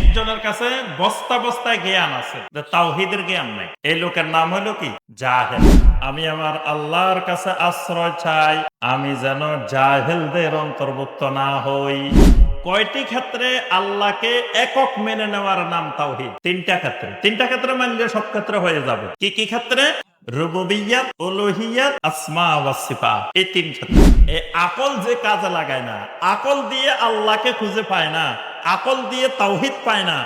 একজনের কাছে বস্তা বস্তায় জ্ঞান আছে, তাওহীদের জ্ঞান নাই। এই লোকের নাম হলো কি? জাহেল। আমি আমার আল্লাহর কাছে আশ্রয় চাই, আমি যেন জাহেলদের অন্তর্ভুক্ত না হই। কয়টি ক্ষেত্রে আল্লাহকে একক মেনে নেওয়ার নাম তাওহীদ? তিনটা ক্ষেত্রে মানলে সব ক্ষেত্রে হয়ে যাবে। কি কি ক্ষেত্রে? রুবুবিয়্যাত, উলুহিয়্যাত, আসমা ওয়াস সিফাত। এই তিন ক্ষেত্রে। এই আকল যে কাজে লাগায় না, আকল দিয়ে আল্লাহকে খুঁজে পায় না, আকল দিয়ে তাওহীদ পায় না,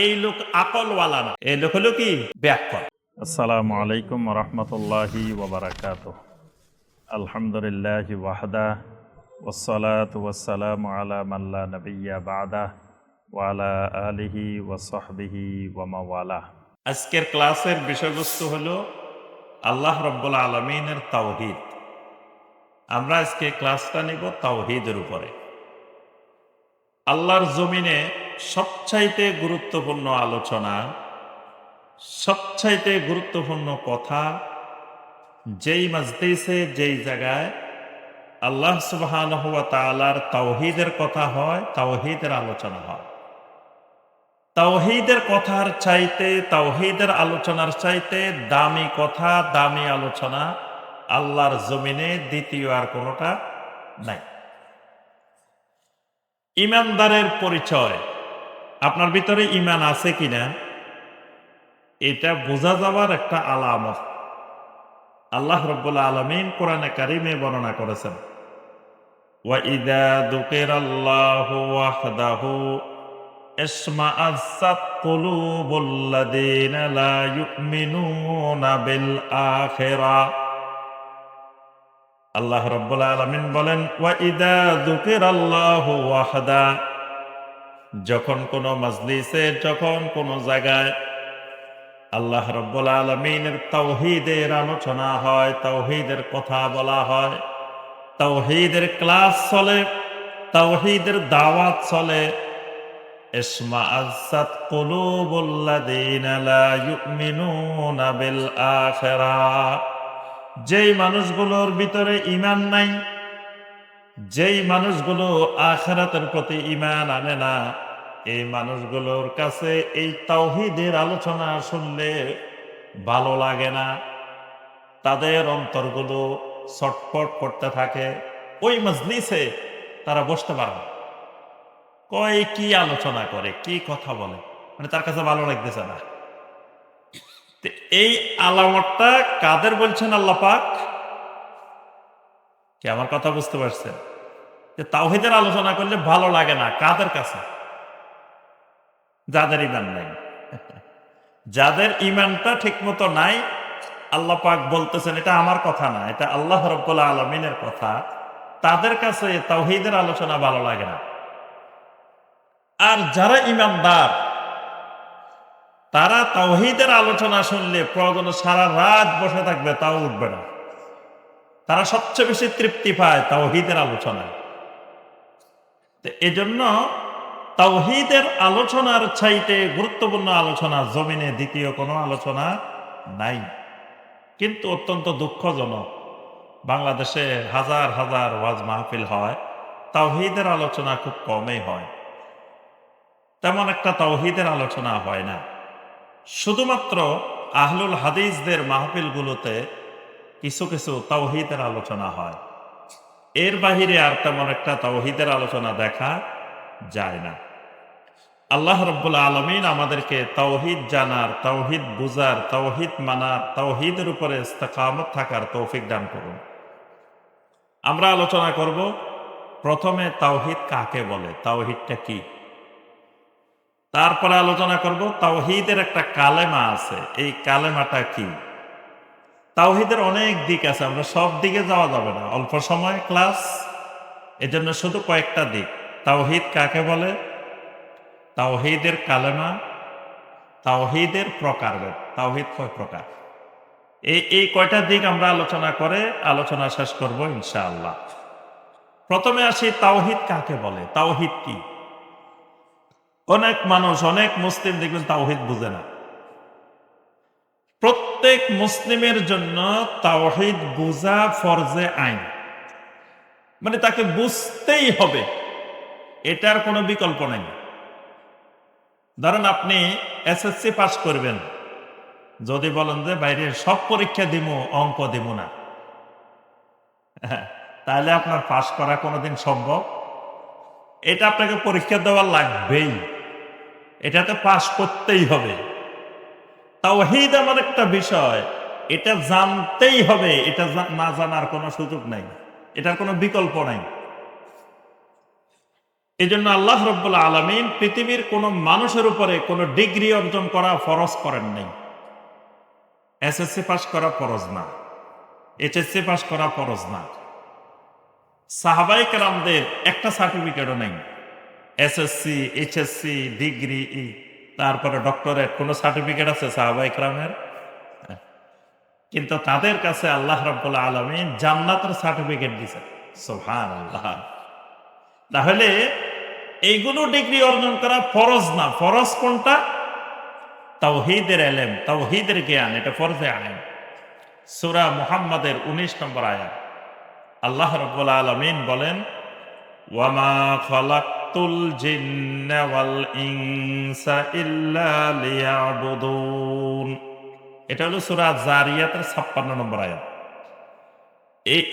এই লোক আকলওয়ালা না, এই লোক হলো কি? ব্যাককল। আসসালামু আলাইকুম ওয়া রাহমাতুল্লাহি ওয়া বারাকাতুহু। আলহামদুলিল্লাহি ওয়াহদা ওয়াসসালাতু ওয়াসসালামু আলা মান লা নাবিয়্যা বা'দা ওয়া আলা আলিহি ওয়া সাহবিহি ওয়া মাওয়ালা। আজকের ক্লাসের বিষয়বস্তু হলো আল্লাহ রাব্বুল আলামিনের তাওহীদ। আমরা আজকে ক্লাসটা নিব তাওহীদের উপরে। আল্লাহর জমিনে সবচাইতে গুরুত্বপূর্ণ আলোচনা, সবচাইতে গুরুত্বপূর্ণ কথা, যেই মাজলিসে যেই জায়গায় আল্লাহ সুবহানাহু ওয়া তাআলার তাওহীদের কথা হয়, তাওহীদের আলোচনা হয়। তাওহীদের কথার চাইতে, তাওহীদের আলোচনার চাইতে দামি কথা, দামি আলোচনা আল্লাহর জমিনে দ্বিতীয় আর কোনোটা নাই। ঈমানদারের পরিচয়, আপনার ভিতরে ঈমান আছে কিনা এটা বোঝা যাওয়ার একটা আলামত। আল্লাহ রাব্বুল আলামিন কোরআনে কারিমে বর্ণনা করেছেন, ওয়া ইযা যুকিরাল্লাহু ওয়াহদাহু ইসমাআযাত কুলুবুল লাযিনা লা ইউমিনুনা বিল আখিরাহ। আল্লাহ রাব্বুল আলামিন বলেন, ওয়া ইযা যুকিরাল্লাহু ওয়াহদা, যখন কোন মাজলিসে, যখন কোন জায়গায় আল্লাহ রাব্বুল আলামিনের তাওহীদের আলোচনা হয়, তাওহীদের কথা বলা হয়, তাওহীদের ক্লাস চলে, তাওহীদের দাওয়াত চলে, ইসমাআযাত কুলুবুল লাযিনা লা ইউমিনুনা বিল আখিরাহ। যেই মানুষগুলোর ভিতরে ঈমান নাই, যেই মানুষগুলো আখিরাতের প্রতি ঈমান আনে না, এই মানুষগুলোর কাছে এই তাওহীদের আলোচনা শুনলে ভালো লাগে না, তাদের অন্তরগুলো ছটফট করতে থাকে। ওই মজলিসে তারা বসতে পারে না। কয় কি আলোচনা করে, কি কথা বলে, মানে তার কাছে ভালো লাগতেছে না। তো এই আলামতটা কাদের বলছেন আল্লাহ পাক? কি আমার কথা বুঝতে পারছেন? যে তাওহীদের আলোচনা করলে ভালো লাগে না কাদের কাছে? যাদের ঈমান নাই। যাদের ঈমানটা ঠিকমতো নাই, আল্লাহ পাক বলতেছেন, এটা আমার কথা না, এটা আল্লাহ রাব্বুল আলামিনের কথা, তাদের কাছে তাওহীদের আলোচনা ভালো লাগে না। আর যারা ঈমানদার, তারা তাওহীদের আলোচনা শুনলে প্রয়োজনে সারা রাত বসে থাকবে, তাও উঠবে না। তারা সবচেয়ে বেশি তৃপ্তি পায় তাওহীদের আলোচনায়। তো এজন্য তাওহীদের আলোচনার চাইতে গুরুত্বপূর্ণ আলোচনা জমিনে দ্বিতীয় কোনো আলোচনা নাই। কিন্তু অত্যন্ত দুঃখজনক, বাংলাদেশে হাজার হাজার ওয়াজ মাহফিল হয়, তাওহীদের আলোচনা খুব কমই হয়। তেমন একটা তাওহীদের আলোচনা হয় না। শুধুমাত্র আহলুল হাদিসদের মাহফিলগুলোতে কিছু কিছু তাওহীদের আলোচনা হয়। এর বাহিরে আর তেমন একটা তাওহীদের আলোচনা দেখা যায় না। আল্লাহ রাব্বুল আলামিন আমাদেরকে তাওহীদ জানার, তাওহীদ বুঝার, তাওহীদ মানার, তাওহীদের উপরে ইস্তেকামত থাকার তৌফিক দান করুন। আমরা আলোচনা করব প্রথমে তাওহীদ কাকে বলে, তাওহীদটা কি। তারপরে আলোচনা করব তাওহীদের একটা কালেমা আছে, এই কালেমাটা কি। তাওহীদের অনেক দিক আছে, আমরা সব দিকে যাওয়া যাবে না, অল্প সময় ক্লাস, এজন্য শুধু কয়েকটা দিক। তাওহীদ কাকে বলে, তাওহীদের কালেমা, তাওহীদের প্রকারভেদ, তাওহীদ কয় প্রকার, এই কয়টা দিক আমরা আলোচনা করে আলোচনা শেষ করব ইনশাআল্লাহ। প্রথমে আসি তাওহীদ কাকে বলে, তাওহীদ কি। অনেক মানুষ, অনেক মুসলিম দেখবেন তাওহীদ বুঝে না। প্রত্যেক মুসলিমের জন্য তাওহীদ বুঝা ফরজে আইন, মানে তাকে বুঝতেই হবে, এটার কোনো বিকল্প নেই। ধরেন আপনি এসএসসি পাস করবেন, যদি বলেন যে বাইরে সব পরীক্ষা দিব, অঙ্ক দিব না, তাহলে আপনার পাস করা কোনোদিন সম্ভব? এটা আপনাকে পরীক্ষা দেওয়া লাগবেই, এটাতে পাস করতেই হবে। তাওহীদ এমন একটা বিষয়, এটা জানতেই হবে, এটা না জানার কোনো সুযোগ নাই, এটার কোনো বিকল্প নাই। এই জন্য আল্লাহ রাব্বুল আলামিন পৃথিবীর কোন মানুষের উপরে কোনো ডিগ্রি অর্জন করা ফরজ করেন নাই। এসএসসি পাস করা ফরজ না, এইচএসসি পাস করা ফরজ না। সাহাবায়ে কেরামদের একটা সার্টিফিকেটও নেই, এসএসসি, এইচএসসি, ডিগ্রি, তারপরে ডক্টরেট, কোনো সার্টিফিকেট আছে সাহাবায়ে কেরামের? কিন্তু তাদের কাছে আল্লাহ রাব্বুল আলামিন জান্নাতের সার্টিফিকেট দিয়েছেন। সুবহানাল্লাহ। তাহলে এইগুলো ডিগ্রি অর্জন করা ফরজ না। ফরজ কোনটা? তাওহীদের ইলম, তাওহীদের জ্ঞান, এটা ফরজে আইন। সূরা মুহাম্মাদের 19 নম্বর আয়াত আল্লাহ রাব্বুল আলামিন বলেন, ওয়ামা খালাকতুল জিন্না ওয়াল ইনসা ইল্লা লিয়াবুদুন। এটা হলো সূরা জারিয়াতের 56 নম্বর আয়াত।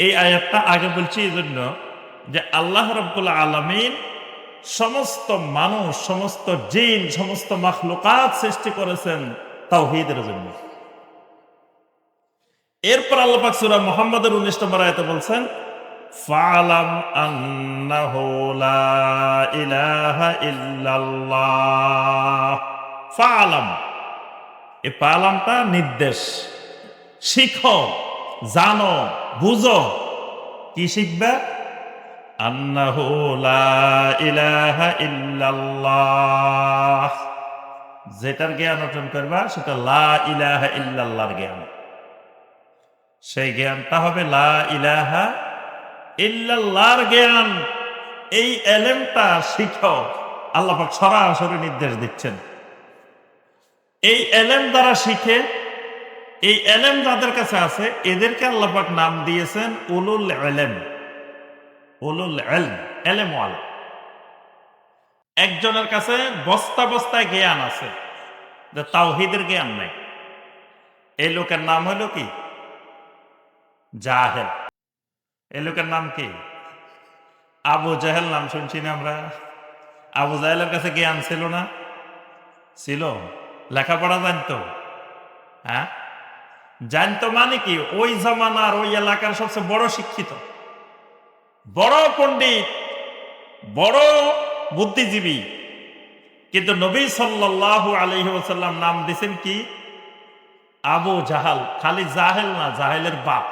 এই আয়াতটা আগে বলছি এই জন্য যে আল্লাহ রাব্বুল আলামিন সমস্ত মানুষ, সমস্ত জিন, সমস্ত মাখলুকাত সৃষ্টি করেছেন তাওহীদের জন্য। এরপর আল্লাহ পাক সূরা মুহাম্মাদের 19 নম্বর আয়াতে বলছেন, ফালাম আন্নাহু লা ইলাহা ইল্লাল্লাহ। ফালাম, এই ফালামটা নির্দেশ, শিখো, জানো, বুঝো। কি শিখবে? আন্নাহু লা ইলাহা ইল্লাল্লাহ, যেটার জ্ঞান অর্জন করবা সেটা লা ইলাহা ইল্লাল্লাহর জ্ঞান। সেই জ্ঞানটা হবে লা ইলাহা ইল্লাল্লাহর জ্ঞান। এই এলেমটা শিখো, আল্লাহ পাক সরাসরি নির্দেশ দিচ্ছেন। এই এলেম দ্বারা শিখে, এই এলেম যাদের কাছে আছে এদেরকে আল্লাহ পাক নাম দিয়েছেন উলুল ইলম। উলুল ইলম, ইলম ওয়ালা। একজনের কাছে বস্তা বস্তায় জ্ঞান আছে, যে তাওহীদের জ্ঞান নাই, এই লোকের নাম হলো কি? জাহেল। এই লোকের নাম কি? আবু জাহেল। নাম শুনছি না আমরা? আবু জাহেলের কাছে জ্ঞান ছিল না? ছিল। লেখাপড়া জানতো? হ্যাঁ, জানতো। মানে কি? ওই জামানার, ওই এলাকার সবচেয়ে বড় শিক্ষিত, বড় পণ্ডিত, বড় বুদ্ধিজীবী। কিন্তু নবী সাল্লাল্লাহু আলাইহি ওয়াসাল্লাম নাম দিয়েছেন কি? আবু জাহাল। খালি জাহেল না, জাহেলের বাপ,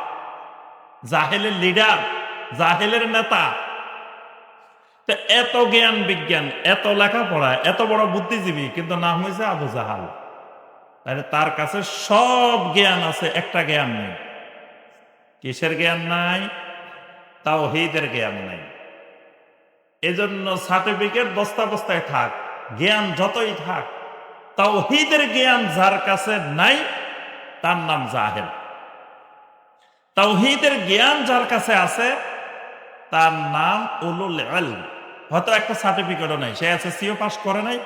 জাহেলের লিডার, জাহেলের নেতা। তো এত জ্ঞান বিজ্ঞান, এত লেখাপড়া, এত বড় বুদ্ধিজীবী, কিন্তু নাম হয়েছে আবু জাহাল। তাহলে তার কাছে সব জ্ঞান আছে, একটা জ্ঞান নেই। কিসের জ্ঞান নাই? তাওহীদের জ্ঞান নাই। এজন্য সার্টিফিকেট বস্তা বস্তায় থাক, জ্ঞান যতই থাক, তাওহীদের জ্ঞান যার কাছে নাই তার নাম জাহেল। তাওহীদের জ্ঞান যার কাছে আছে তার নাম উলুল ইলম। হয়তো একটা সার্টিফিকেটও নাই, সে এসএসসিও পাস করে নাই,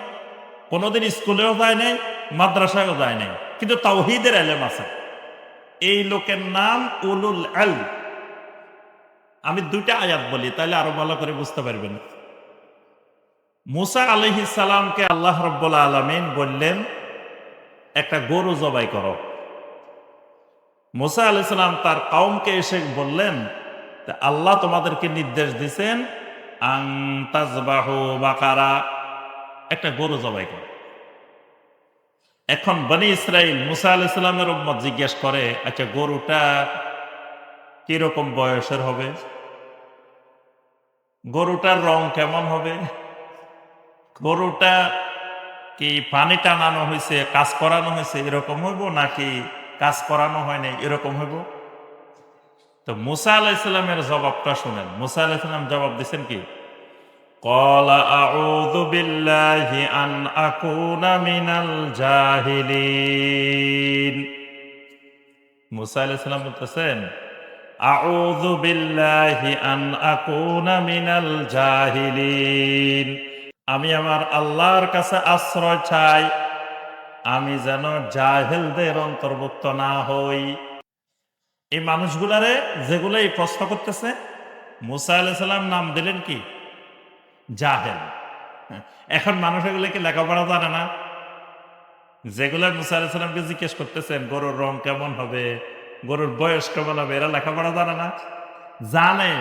কোনোদিন স্কুলেও যায় নাই, মাদ্রাসায়ও যায় নাই, কিন্তু তাওহীদের ইলম আছে। এই লোকের নাম উলুল ইলম। আমি দুইটা আয়াত বলি, তাহলে আরো ভালো করে বুঝতে পারবেন। মুসা আলাইহিস সালামকে আল্লাহ রাব্বুল আলামিন বললেন, একটা গরু জবাই করো। মুসা আলাইহিস সালাম তার কওমকে এসে বললেন, আল্লাহ তোমাদেরকে নির্দেশ দিয়েছেন আন তাযবাহু বাকারা, একটা গরু জবাই করো। এখন বনি ইসরাইল মুসা আলাইহিস সালামের উম্মত জিজ্ঞেস করে, আচ্ছা গরুটা কিরকম বয়সের হবে? গরুটার রং কেমন হবে? গরুটা কি পানি টানানো হয়েছে, কাজ করানো হয়েছে এরকম হইব, নাকি কাজ করানো হয় নাই এরকম হইব? তো মুসা আলাইহিস সালামের জবাবটা শুনেন। মুসা আলাইহিস সালাম জবাব দিচ্ছেন কি? ক্বালা আউযু বিল্লাহি আন আকুনা মিনাল জাহিলিন। মুসা আলাইহিস সালাম বলতেছেন, আউযু বিল্লাহি আন আকুনা মিনাল জাহিলিন, আমি আমার আল্লাহর কাছে আশ্রয় চাই, আমি যেন জাহেলদের অন্তর্ভুক্ত না হই। এই মানুষগুলারে যেগুলো এই প্রশ্ন করতেছে, মুসা আলাইহিস সালাম নাম দিলেন কি? জাহেল। এখন মানুষ এগুলোকে লেখাপড়া জানে না। যেগুলো মুসা আলাইহিস সালামকে জিজ্ঞেস করতেছেন, গরুর রং কেমন হবে, গরুর বয়স কেমন হবে, এরা লেখাপড়া জানে না? জানে,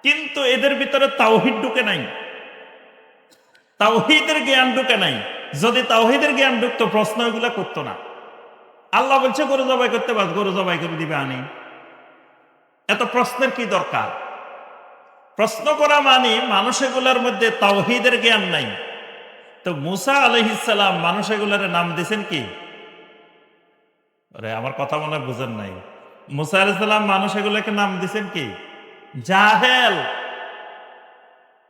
কিন্তু এদের ভিতরে তাওহীদ ঢুকে নাই, তাওহীদের জ্ঞান ঢুকে নাই। যদি তাওহীদের জ্ঞান ঢুকতো প্রশ্ন এগুলা করতো না। আল্লাহ বলছে গরু জবাই করতে, বাদ গরু জবাই করে দিবে আনি। এত প্রশ্নের কি দরকার? প্রশ্ন করা মানে মানুষ এগুলার মধ্যে তাওহীদের জ্ঞান নাই। তো মুসা আলাইহিস সালাম মানুষ এগুলার নাম দিয়েছেন কি? আরে আমার কথা মনে হয় বুঝেন নাই। মুসা আলাইহিস সালাম মানুষ এগুলাকে নাম দিয়েছেন কি? জাহেল।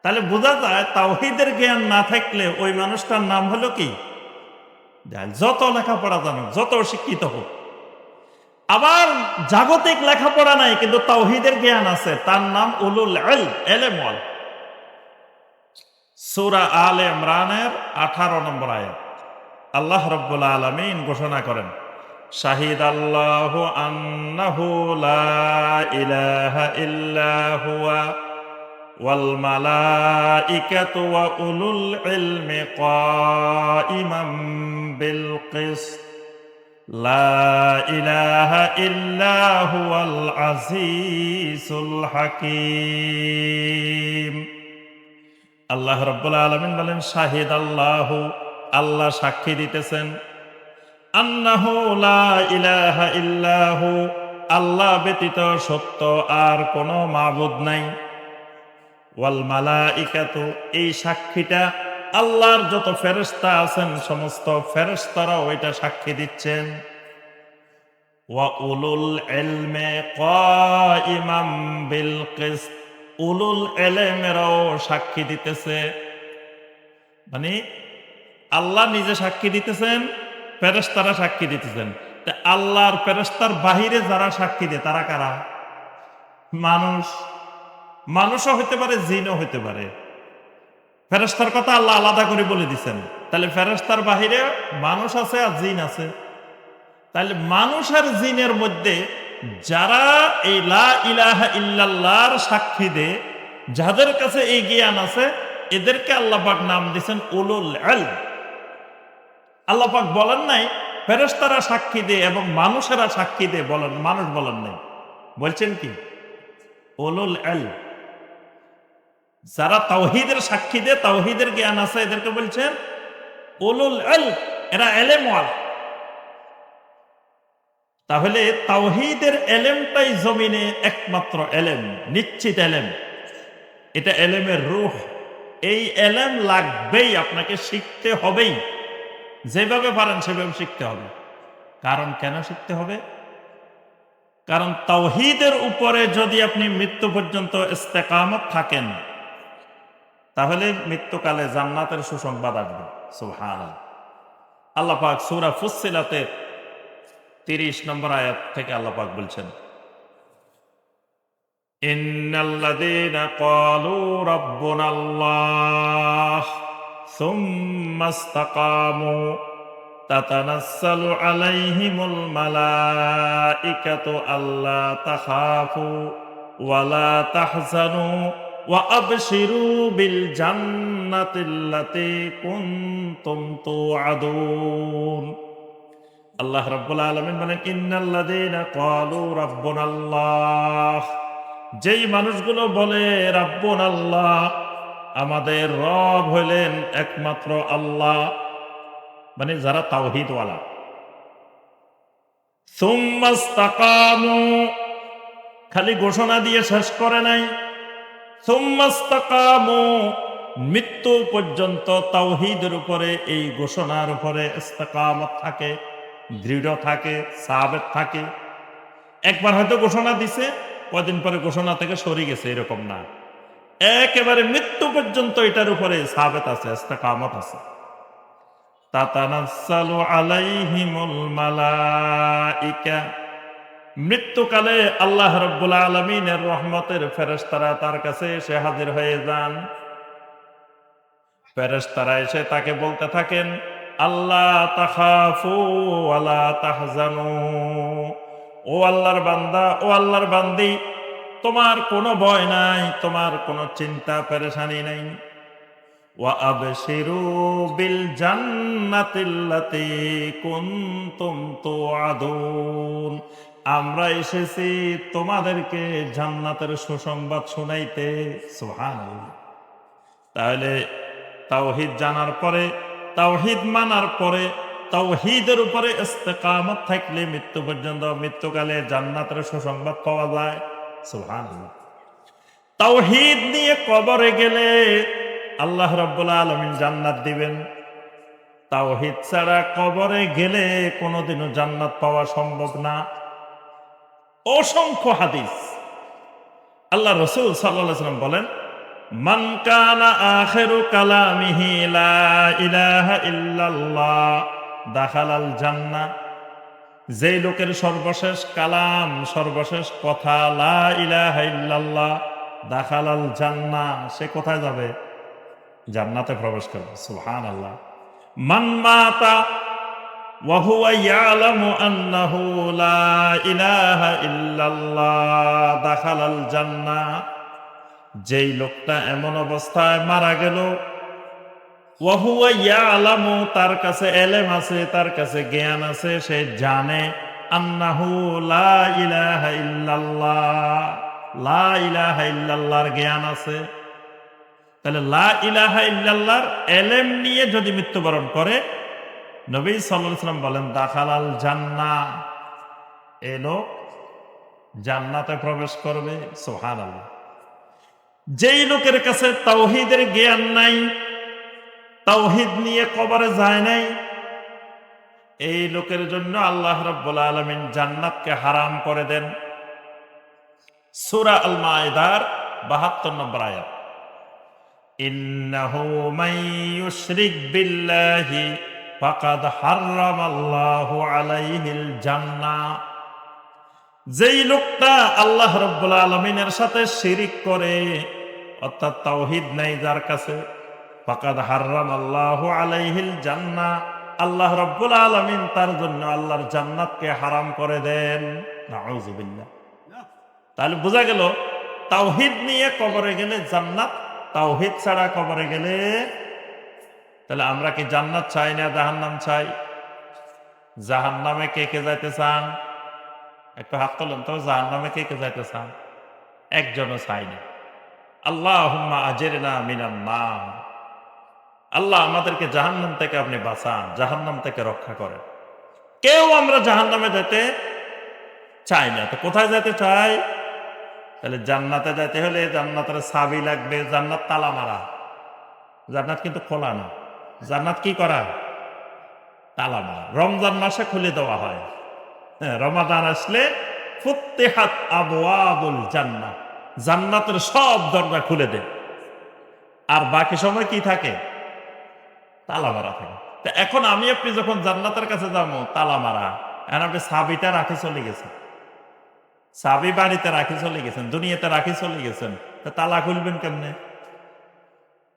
তাহলে বোঝা যায় তাওহীদের জ্ঞান না থাকলে ওই মানুষটার নাম হলো কি? জাহেল। যত লেখাপড়া জানুক, যত শিক্ষিত হোক। আবার জাগতিক লেখাপড়া নাই কিন্তু তাওহীদের জ্ঞান আছে, তার নাম উলুল ইলম, ইলম ওয়াল। সূরা আলে ইমরানের 18 নম্বর আয়াত আল্লাহ রাব্বুল আলামিন ঘোষণা করেন, শাহিদাল্লাহু আন্নাহু লা ইলাহা ইল্লা হুয়া ওয়াল মালাইকাতু ওয়া উলুল ইলমি কাইমান বিল কিসত লা ইলাহা ইল্লা হুয়াল আজিজুল হাকীম। আল্লাহ রাব্বুল আলামিন বলেন, শাহিদ আল্লাহু, আল্লাহ সাক্ষী দিতেছেন, আন্নাহু লা ইলাহা ইল্লাহু, আল্লাহ ব্যতীত সত্য আর কোনো মাবুদ নাই, ওয়াল মালাইকাতু, এই সাক্ষীটা আল্লাহর যত ফেরেশতা আছেন সমস্ত ফেরেশতারাও এটা সাক্ষী দিচ্ছেন, ওয়া উলুল ইলমি কাইমান বিল কিসত, উলুল ইলমেরাও সাক্ষী দিতেছে। মানে আল্লাহ নিজে সাক্ষী দিতেছেন, ফেরেশতারা সাক্ষী দিতেছেন। তা আল্লাহর ফেরেশতার বাহিরে যারা সাক্ষী দেয় তারা কারা? মানুষ। মানুষও হইতে পারে, জিনও হইতে পারে। ফেরেশতার কথা আল্লাহ আলাদা করে বলে দিচ্ছেন। তাহলে ফেরেশতার বাহিরে মানুষ আছে আর জিন আছে। তাহলে মানুষ আর জিনের মধ্যে যারা এই লা ইলাহা ইল্লাল্লাহর সাক্ষী দেয়, যাদের কাছে এই জ্ঞান আছে, এদেরকে আল্লাহ পাক নাম দিয়েছেন উলুল ইলম। আল্লাহ পাক বলেন নাই ফেরেশতারা সাক্ষী দেয় এবং মানুষেরা সাক্ষী দেয়, বলেন মানুষ বলেন নাই, বলছেন কি? উলুল ইলম। যারা তাওহীদের সাক্ষী দেয়, তাওহীদের জ্ঞান আছে, এদেরকে বলছেন উলুল ইলম, এরা ইলম ওয়ালা। তাহলে তাওহীদের এলেমটাই জমিনে একমাত্র এলেম, নিশ্চিত এলেম। এটা এলেমের রূহ। এই এলেম লাগবেই, আপনাকে শিখতে হবেই। যেভাবে পারেন সেভাবে শিখতে হবে। কারণ কেন শিখতে হবে? কারণ তাওহীদের উপরে যদি আপনি মৃত্যু পর্যন্ত ইস্তেকামত থাকেন, তাহলে মৃত্যুকালে জান্নাতের সুসংবাদ আসবে। সুবহানাল্লাহ। আল্লাহ পাক সূরা ফুসসিলাতের 30 নম্বর আয়াত থেকে আল্লাহ পাক বলছেন, ইন্নাল্লাযীনা ক্বালু রাব্বুনাল্লাহ সুম্মা ইসতাকামু তাতানাসসালু আলাইহিমুল মালাইকাতু আল্লা তাখাফু ওয়া লা তাহজানু ওয়া আবশিরু বিল জান্নাতিল্লাতী কুনতুম তুআদুন। আল্লাহ রাব্বুল আলামিন বলেন, ইন্নাল্লাযীনা ক্বালু রাব্বুনাল্লাহ, যেই মানুষগুলো বলে রাব্বুনাল্লাহ, আমাদের রব হইলেন একমাত্র আল্লাহ, মানে যারা তাওহীদ ওয়ালা। সুম্মা ইসতাকামু, খালি ঘোষণা দিয়ে শেষ করে নাই, সুম্মা ইসতাকামু, মৃত্যু পর্যন্ত তাওহীদের উপরে, এই ঘোষণার উপরে ইস্তেকামত থাকে, দৃঢ় থাকে, সাবেত থাকে। একবার হয়তো ঘোষণা দিছে, কয়দিন পরে ঘোষণা থেকে সরে গেছে, এরকম না। একেবারে মৃত্যু পর্যন্ত এটার উপরে সাবেত আছে, ইস্তেকামত আছে। তাতানাসসালু আলাইহিমুল মালাইকা, মৃত্যুকালে আল্লাহ রাব্বুল আলামিনের রহমতের ফেরেশতারা তার কাছে এসে হাজির হয়ে যান। ফেরেশতারা এসে তাকে বলতে থাকেন, আল্লাহ তাখাফু ওয়ালা তাহজানু, ও আল্লাহর বান্দা, ও আল্লাহর বান্দি, তোমার কোনো ভয় নাই, তোমার কোনো চিন্তা পেরেশানি নাই। ওয়া আবশিরু বিল জান্নাতিল্লাতী কুনতুম তুআদুন, আমরা এসেছি তোমাদেরকে জান্নাতের সুসংবাদ শোনাইতে। সুবহানাল্লাহ। তাহলে তাওহীদ জানার পরে, তাওহীদ মানার পরে, তাওহীদের উপরে ইস্তেকামত থাকলে মৃত্যু পর্যন্ত, মৃত্যুকালে জান্নাতের সুসংবাদ পাওয়া যায়। সুবহানাল্লাহ। তাওহীদ নিয়ে কবরে গেলে আল্লাহ রাব্বুল আলামিন জান্নাত দিবেন। তাওহীদ ছাড়া কবরে গেলে কোনোদিনও জান্নাত পাওয়া সম্ভব না। অসংখ্য হাদিস। আল্লাহ রাসূল সাল্লাল্লাহু আলাইহি ওয়াসাল্লাম বলেন, মান কানা আখিরু কালামিহি লা ইলাহা ইল্লাল্লাহ দাখালাল জান্নাহ, যেই লোকের সর্বশেষ কালাম, সর্বশেষ কথা লা ইলাহা ইল্লাল্লাহ দাখালাল জান্নাহ, সে কোথায় যাবে? জান্নাতে প্রবেশ করবে। সুবহানাল্লাহ। মান মাতা ওয়া হুয়া ইয়ালামু আন্নাহু লা ইলাহা ইল্লাল্লাহ দাখালাল জান্নাহ, যেই লোকটা এমন অবস্থায় মারা গেল, ওয়া হুয়া ইয়ালামু, তার কাছে এলেম আছে, তার কাছে জ্ঞান আছে, সে জানে, আন্নাহু লা ইলাহা ইল্লাল্লাহ, লা ইলাহা ইল্লাল্লাহর জ্ঞান আছে। তাহলে লা ইলাহা ইল্লাল্লাহর এলেম নিয়ে যদি মৃত্যুবরণ করে, নবী সাল্লাল্লাহু আলাইহি ওয়াসাল্লাম বলেন দাখালাল জান্নাহ, এই লোক জান্নাতে প্রবেশ করবে। সুবহানাল্লাহ। যেই লোকের কাছে তাওহীদের জ্ঞান নাই, তাওহীদ নিয়ে কবরে যায় নাই, এই লোকের জন্য আল্লাহ রাব্বুল আলামিন জান্নাতকে হারাম করে দেন। সূরা আল মায়েদার ৭২ নম্বর আয়াত, ইন্নাহু মান ইউশরিক বিল্লাহি ফাকাদ হারামাল্লাহু আলাইহিল জান্নাহ, যেই লোকটা আল্লাহ রাব্বুল আলামিনের সাথে শিরিক করে, অর্থাৎ তাওহীদ নাই যার কাছে, ফাকাদ হারামাল্লাহু আলাইহিল জান্নাহ, আল্লাহ রাব্বুল আলামিন তার জন্য আল্লাহর জান্নাতকে হারাম করে দেন। নাউযুবিল্লাহ। তাহলে বোঝা গেল তাওহীদ নিয়ে কবরে গেলে জান্নাত, তাওহীদ ছাড়া কবরে গেলে, তাহলে আমরা কি জান্নাত চাই না জাহান্নাম চাই? জাহান্নামে কে কে যাইতে চান? একটু হাত তোলেন তো। জাহান্নামে কে কে যাইতে চান? একজনও চাই না। আল্লাহুম্মা আজিরনা মিনান নার, আল্লাহ আমাদেরকে জাহান্নাম থেকে আপনি বাঁচান, জাহান্নাম থেকে রক্ষা করেন। কেউ আমরা জাহান্নামে যেতে চাই না। তো কোথায় যেতে চাই? তাহলে জান্নাতে যেতে হলে জান্নাতের চাবি লাগবে। জান্নাত তালা মারা, জান্নাত কিন্তু খোলা না। জান্নাত কি করা? তালা মারা। রমজান মাসে খুলে দেওয়া হয়। হ্যাঁ, রমাদান আসলে ফুত্তিহাত আবওয়াবুল জান্নাহ, জান্নাতের সব দরজা খুলে দেয়। আর বাকি সময় কি থাকে? তালা মারা থাকে। তো এখন আমি আপনি যখন জান্নাতের কাছে যাবো, তালা মারা, এখন আপনি চাবিটা রাখি চলে গেছেন, চাবি বাড়িতে রাখি চলে গেছেন, দুনিয়াতে রাখি চলে গেছেন, তো তালা খুলবেন কেমনে?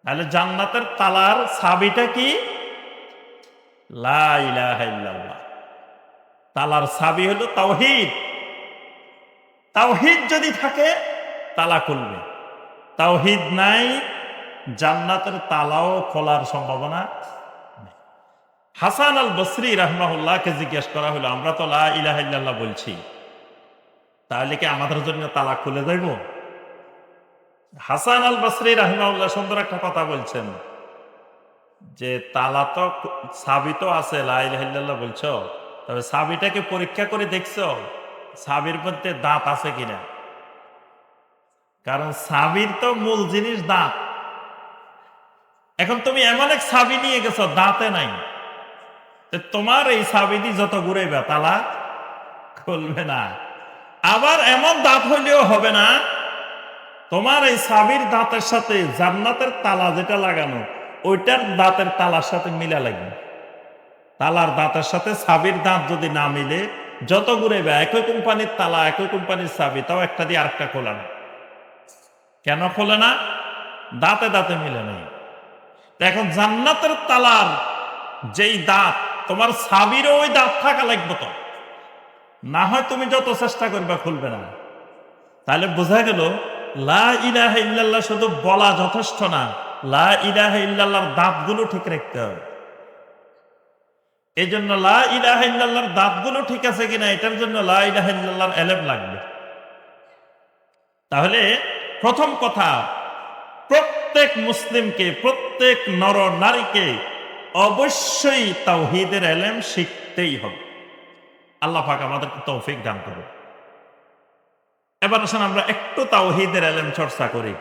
তাহলে জান্নাতের তালার চাবিটা কি? লা ইলাহা ইল্লাল্লাহ। তালার চাবি হলো তাওহীদ। তাওহীদ যদি থাকে তালা খুলবে, তাওহীদ নাই, জান্নাতের তালাও খোলার সম্ভাবনা নেই। হাসান আল বসরি রাহমাহুল্লাহকে জিজ্ঞেস করা হলো, আমরা তো লা ইলাহা ইল্লাল্লাহ বলছি, তাহলে কি আমাদের জন্য তালা খুলে যাইব? হাসান আল বসরি রাহমাহুল্লাহ সুন্দর একটা কথা বলছেন, যে তালা তো, চাবি তো আছে, লা ইলাহা ইল্লাল্লাহ বলছো, তবে চাবিটাকে পরীক্ষা করে দেখছো চাবির মধ্যে দাঁত আছে কিনা? কারণ চাবির তো মূল জিনিস দাঁত। এখন তুমি এমন এক চাবি নিয়ে গেছো দাঁতে নাই, তোমার এই চাবি দিয়ে যত ঘুরাইবা তালা খুলবে না। আবার এমন দাঁত হইলেও হবে না, তোমার এই চাবির দাঁতের সাথে জান্নাতের তালা যেটা লাগানো, ওইটার দাঁতের তালার সাথে মিলা লাগবে। তালার দাঁতের সাথে চাবির দাঁত যদি না মিলে, যত ঘুরাইবা, একই কোম্পানির তালা, একই কোম্পানির চাবি, তাও একটা দিয়ে আরেকটা খোলা না। কেন খোলে না? দাঁতে দাঁতে মিলে নাই। এখন জান্নাতের তালার যেই দাঁত, তোমার সাবিরও ওই দাঁত থাকা লাগবে তো, না হয় তুমি যত চেষ্টা করবে খুলবে না। তাহলে বোঝা গেল লা ইলাহা ইল্লাল্লাহ শুধু বলা যথেষ্ট না, লা ইলাহা ইল্লাল্লাহর দাঁতগুলো ঠিক রাখতে হবে। এই জন্য লা ইলাহা ইল্লাল্লাহর দাঁতগুলো ঠিক আছে কিনা এটার জন্য লা ইলাহা ইল্লাল্লাহর এলেম লাগবে। তাহলে প্রথম কথা, প্রত্যেক মুসলিমকে, প্রত্যেক নর নারীকে অবশ্যই তাওহীদের এলেম শিখতেই হবে। আল্লাহ পাক আমাদেরকে তৌফিক দান করুন। এবার আসুন আমরা একটু তাওহীদের এলেম চর্চা করি।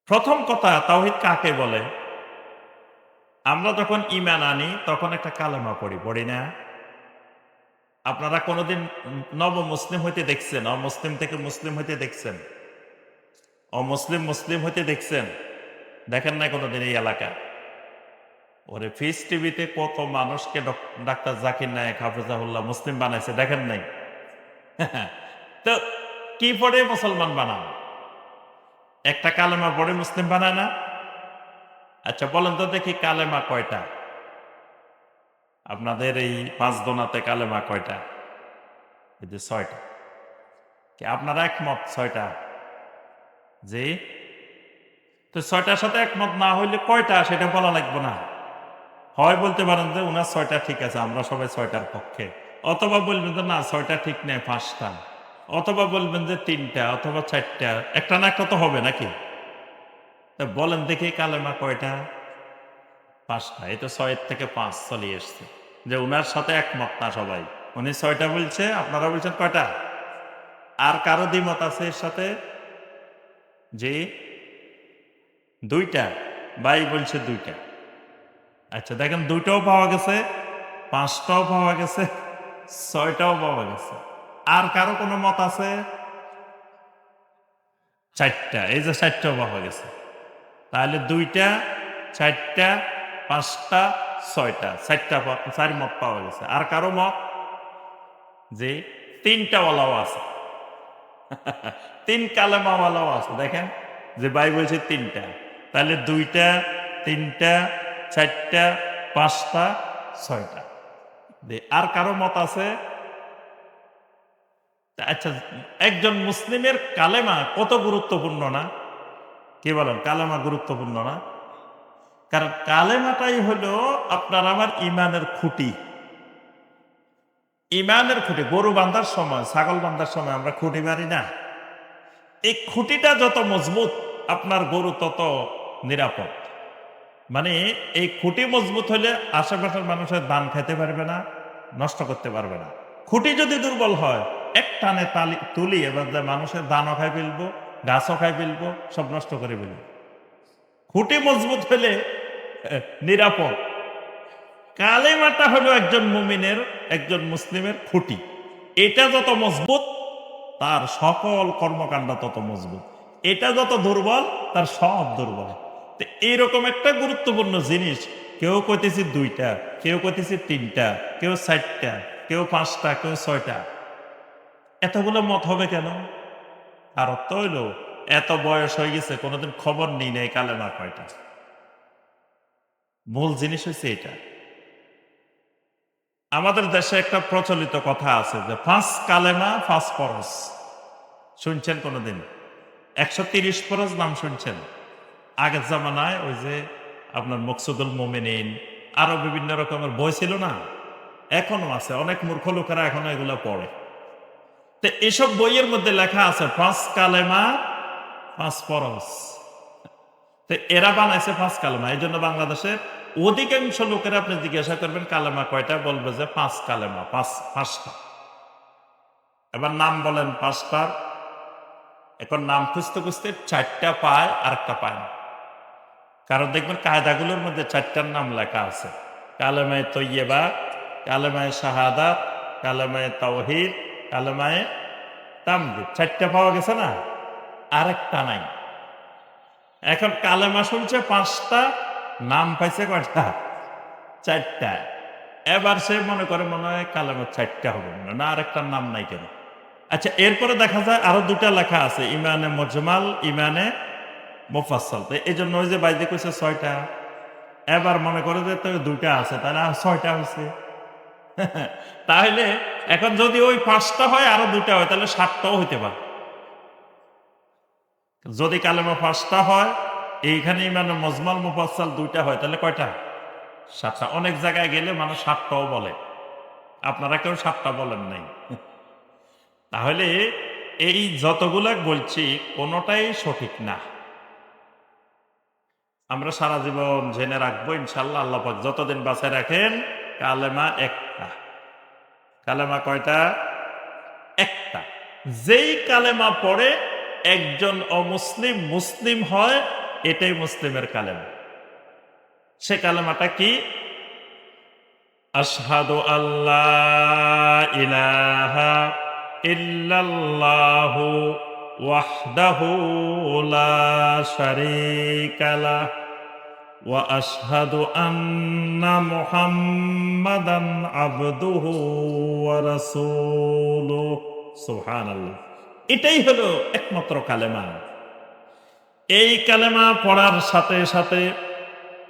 প্রথম কথা, তাওহীদ কাকে বলে? আমরা যখন ঈমান আনি তখন একটা কালেমা পড়ি না? আপনারা কোনোদিন নব মুসলিম হইতে দেখছেন? অমুসলিম থেকে মুসলিম হইতে দেখছেন? অমুসলিম মুসলিম হইতে দেখছেন? দেখেন না কোনোদিন এই এলাকা? ওরে ফিস টিভিতে কত মানুষকে ডাক্তার জাকির নায়েক হাফেজাহুল্লাহ মুসলিম বানাইছে, দেখেন নাই? তো কি পড়ে মুসলমান বানান? একটা কালেমা পড়ে মুসলিম বানায় না? আচ্ছা বলেন তো দেখি, কালেমা কয়টা? আপনাদের এই পাঁচ দোনাতে কালেমা কয়টা? এই যে 6টা। কি আপনারা একমত 6টা? জি। তো 6টার সাথে একমত না হইলে কয়টা সেটা বলা লাগবে না? হয় বলতে পারেন যে উনার 6টা ঠিক আছে, আমরা সবাই 6টার পক্ষে, অথবা বলবেন যে না 6টা ঠিক নেই 5টা, অথবা বলবেন যে 3টা অথবা 4টা, একটা না একটা তো হবে নাকি? তা বলেন দেখি কালেমা কয়টা? 5টা। এই তো 6 থেকে 5 চলে এসছে, যে উনার সাথে একমত না সবাই, উনি 6টা বলছে, আপনারা বলছেন কয়টা? আর কারো দ্বিমত আছে এর সাথে? জি। 2টা। ভাই বলছে 2টা। আচ্ছা দেখেন, 2টাও পাওয়া গেছে, 5টাও পাওয়া গেছে, 6টাও পাওয়া গেছে। আর কারো কোনো মত আছে? 4টা। এই যে 4টাও পাওয়া গেছে। তাহলে 2টা, 4টা, 5টা, 6টা, 4 মত পাওয়া গেছে। আর কারো মত? যে 3টা ওয়ালাও আছে। 3 কালেমাওয়ালাও আছে। দেখেন যে ভাই বলছে 3টা, তাহলে 2টা, 3টা, 4টা, 5টা, 6টা। আর কারো মত আছে? আচ্ছা, একজন মুসলিমের কালেমা কত গুরুত্বপূর্ণ না? কি বলেন, কালেমা গুরুত্বপূর্ণ না? কারণ কালেমাটাই হলো আপনার আমার ইমানের খুঁটি। ইমানের খুঁটি। গরু বাঁধার সময়, ছাগল বাঁধার সময় আমরা খুঁটি মারি না? এই খুঁটিটা যত মজবুত, আপনার গরু তত নিরাপদ। মানে এই খুঁটি মজবুত হলে আশেপাশের মানুষের ধান খেতে পারবে না, নষ্ট করতে পারবে না। খুঁটি যদি দুর্বল হয়, এক টানে তুলি এবার মানুষের ধানও খাই ফেলবো, গাছও খাই ফেলবো, সব নষ্ট করে ফেলবো। খুঁটি মজবুত হলে নিরাপদ। কালেমাটা হলো একজন মুমিনের, একজন মুসলিমের খুঁটি। এটা যত মজবুত, তার সকল কর্মকাণ্ড তত মজবুত। এটা যত দুর্বল, তার সব দুর্বল। তো এইরকম একটা গুরুত্বপূর্ণ জিনিস, কেউ কইতেছে 2টা, কেউ কইতেছে 3টা, কেউ 4টা, কেউ 5টা, কেউ 6টা। এতগুলো মত হবে কেন? আর তো হইল এত বয়স হয়ে গেছে, কোনোদিন খবর নেই নাই কালেমা কয়টা। মূল জিনিস হচ্ছে এটা। আমাদের দেশে একটা প্রচলিত কথা আছে যে 5 কালেমা 5 ফরজ। শুনছেন কোনোদিন? 130 ফরজ নাম শুনছেন? আগের জামানায় ওই যে আপনার মকসুদুল মোমিনিন, আরো বিভিন্ন রকমের বই ছিল না? এখনো আছে, অনেক মূর্খ লোকেরা এখনো এগুলো পড়ে। তো এসব বইয়ের মধ্যে লেখা আছে 5 কালেমা 5 ফরজ। তো এরা বানাইছে 5 কালেমা। এই জন্য বাংলাদেশের অধিকাংশ লোকেরা আপনি জিজ্ঞাসা করবেন কালেমা কয়টা, বলবে যে 5 কালেমা, 5টা। এবার নাম বলেন 5টার। এখন নাম খুঁজতে খুঁজতে 4টা পায়, আরেকটা পায় না। কারণ দেখবেন কায়দাগুলোর মধ্যে 4টার নাম লেখা আছে: কালেমায়ে তৈয়বা, কালেমায়ে শাহাদাত, কালেমায়ে তাওহীদ, কালেমায়ে তামজিদ। 4টা পাওয়া গেছে না, আরেকটা নাই। এখন কালেমা শুনছে 5টা, নাম পাইছে কয়টা? 4টা। এবার সে মনে করে মনে হয় কালেমা 4টা হবে না, আরেকটার নাম নাই কেন? আচ্ছা, এরপরে দেখা যায় আরো 2টা লেখা আছে, ইমানে মুজমাল, ইমানে মুফাসসাল। তো এই জন্য ওই যে বাইরে কইছে 6টা, এবার মনে করে যে তো 2টা আছে, তাহলে আর 6টা হয়েছে। তাহলে এখন যদি ওই 5টা হয় আরো 2টা হয়, তাহলে 7টাও হইতে পারে। যদি কালেমা 5টা হয়, এইখানে মানে মজমাল মুফাসসাল 2টা হয়, তাহলে কয়টা? 7টা। অনেক জায়গায় গেলে মানুষ 7টাও বলে, আপনারা কেউ 7টা বলেন নাই। তাহলে এই যতগুলা বলছি কোনোটাই সঠিক না। আমরা সারা জীবন জেনে রাখবো ইনশাল্লাহ, আল্লাহ পাক যতদিন বাঁচায় রাখেন। কালেমা একটা। কালেমা কয়টা? একটা। যেই কালেমা পড়ে একজন অমুসলিম মুসলিম হয়, এটাই মুসলিমের কালেমা। সে কালেমাটা কি? আশহাদু আল্লাহ ইলাহা ইল্লাল্লাহু ওয়াহদাহু লা শারীকা লাহ ওয়া আশহাদু আন্না মুহাম্মাদান আবদুহু ওয়া রাসূলুহু। সুবহানাল্লাহ। এটাই হলো একমাত্র কালেমা। এই কালেমা পড়ার সাথে সাথে